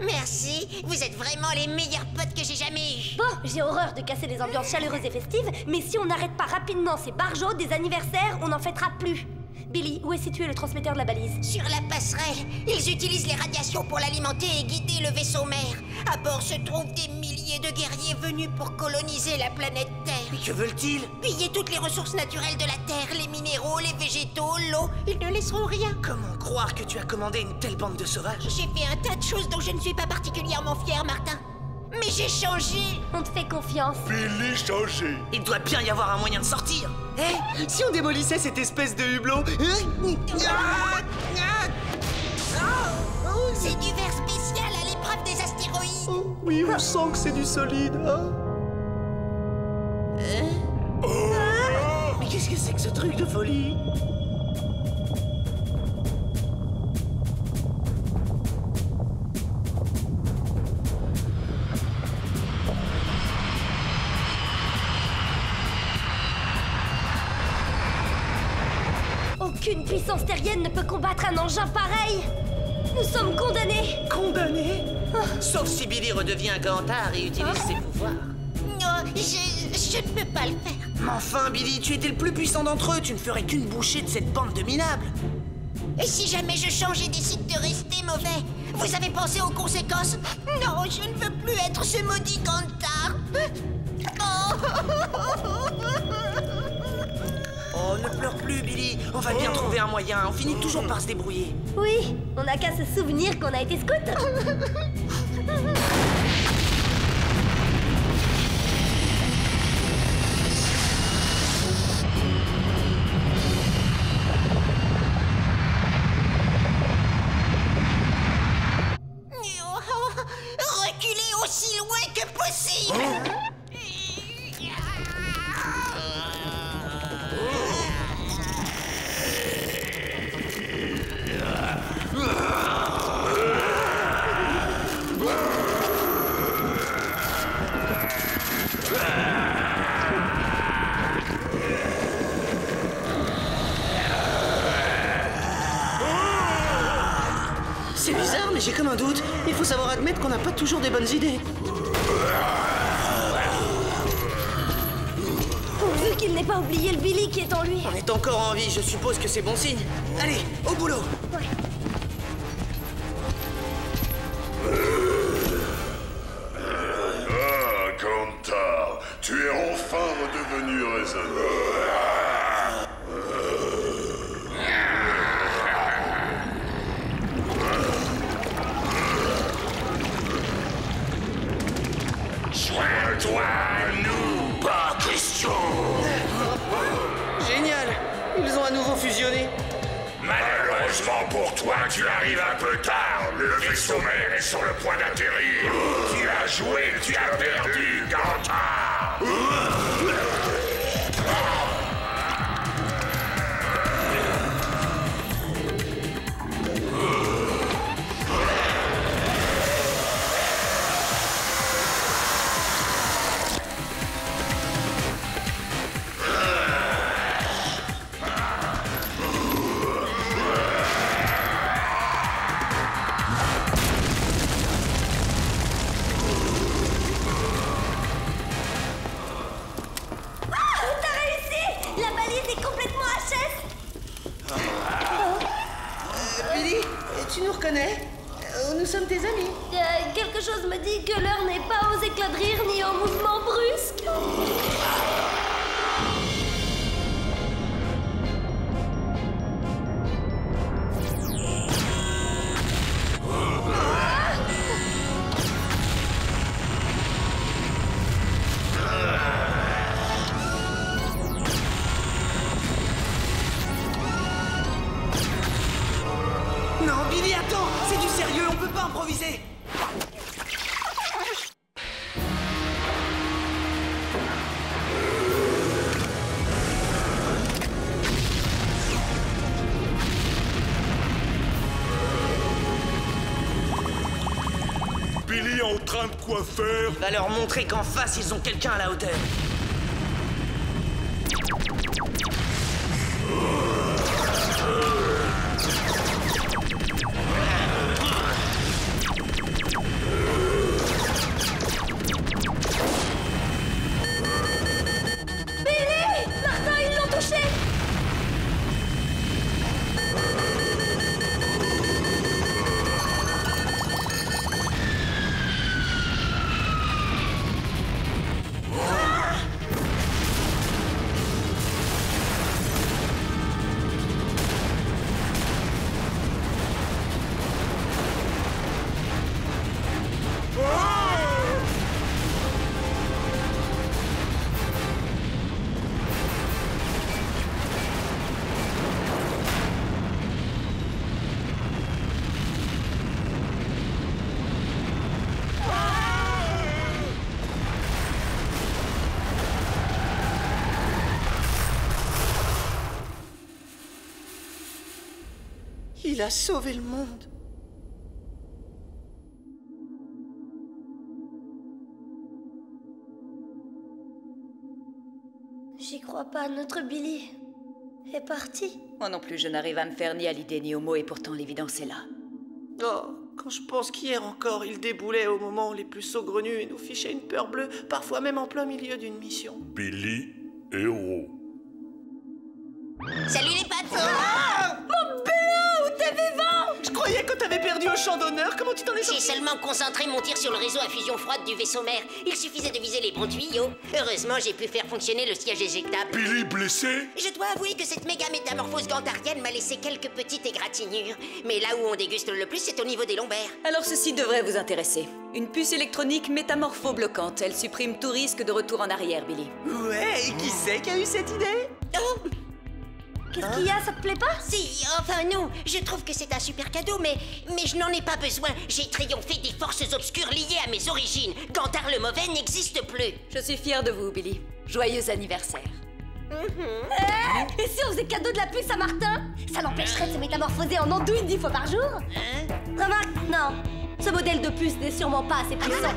Merci. Vous êtes vraiment les meilleurs potes que j'ai jamais eus. Bon, j'ai horreur de casser les ambiances chaleureuses et festives, mais si on n'arrête pas rapidement ces barjots des anniversaires, on n'en fêtera plus. Billy, où est situé le transmetteur de la balise? Sur la passerelle. Ils utilisent les radiations pour l'alimenter et guider le vaisseau mère. À bord se trouvent des milliers de guerriers venus pour coloniser la planète Terre. Mais que veulent-ils? Piller toutes les ressources naturelles de la Terre, les minéraux, les végétaux, l'eau. Ils ne laisseront rien. Comment croire que tu as commandé une telle bande de sauvages? J'ai fait un tas de choses dont je ne suis pas particulièrement fière, Martin. Mais j'ai changé. On te fait confiance. Billy changé. Il doit bien y avoir un moyen de sortir. Hé, si on démolissait cette espèce de hublot... C'est du verre spécial à l'épreuve des astéroïdes. Oh, oui, on sent que c'est du solide, hein? Mais qu'est-ce que c'est que ce truc de folie? Aucune puissance terrienne ne peut combattre un engin pareil. Nous sommes condamnés. Condamnés? Sauf si Billy redevient un Gantard et utilise ses pouvoirs. Non, je ne peux pas le faire. Mais enfin, Billy, tu étais le plus puissant d'entre eux. Tu ne ferais qu'une bouchée de cette bande de minables. Et si jamais je change et décide de rester mauvais? Vous avez pensé aux conséquences? Non, je ne veux plus être ce maudit Gantard. Oh, ne pleure plus, Billy. On va bien trouver un moyen. On finit toujours par se débrouiller. Oui, on n'a qu'à se souvenir qu'on a été scout. Reculez aussi loin que possible. C'est bizarre, mais j'ai comme un doute. Il faut savoir admettre qu'on n'a pas toujours des bonnes idées. Pourvu qu'il n'ait pas oublié le Billy qui est en lui. On est encore en vie, je suppose que c'est bon signe. Allez, au boulot. Ouais. Ah, Gantard, tu es enfin redevenu raisonnable. Joins-toi à nous, pas question. Génial. Ils ont à nouveau fusionné. Malheureusement pour toi, tu arrives un peu tard. Le vaisseau mère est sur le point d'atterrir. Tu as joué, tu as perdu, Gantard. Billy, tu nous reconnais? Nous sommes tes amis. Quelque chose me dit que l'heure n'est pas aux éclats de rire ni aux mouvements brusques. Non, Billy, attends. C'est du sérieux, on peut pas improviser. Billy en train de quoi faire? Il va leur montrer qu'en face, ils ont quelqu'un à la hauteur. Billy! Martin, ils l'ont touché! Il a sauvé le monde. J'y crois pas, notre Billy est parti. Moi non plus, je n'arrive à me faire ni à l'idée ni au mot, et pourtant l'évidence est là. Oh, quand je pense qu'hier encore, il déboulait au moment les plus saugrenus et nous fichait une peur bleue, parfois même en plein milieu d'une mission. Billy, héros. Salut les pattes. Mon Béo, t'es vivant! Je croyais que t'avais perdu au champ d'honneur, comment tu t'en es sorti? J'ai seulement concentré mon tir sur le réseau à fusion froide du vaisseau mère. Il suffisait de viser les bons tuyaux. Heureusement, j'ai pu faire fonctionner le siège éjectable. Billy blessé? Je dois avouer que cette méga métamorphose gantarienne m'a laissé quelques petites égratignures. Mais là où on déguste le plus, c'est au niveau des lombaires. Alors ceci devrait vous intéresser. Une puce électronique métamorpho-bloquante. Elle supprime tout risque de retour en arrière, Billy. Ouais, et qui c'est qui a eu cette idée? Oh! Qu'est-ce qu'il y a, ça te plaît pas? Si, enfin non, je trouve que c'est un super cadeau, mais je n'en ai pas besoin. J'ai triomphé des forces obscures liées à mes origines. Gantar le mauvais n'existe plus. Je suis fière de vous, Billy. Joyeux anniversaire. Et si on faisait cadeau de la puce à Martin? Ça l'empêcherait de se métamorphoser en andouille 10 fois par jour? Remarque, non. Ce modèle de puce n'est sûrement pas assez puissant.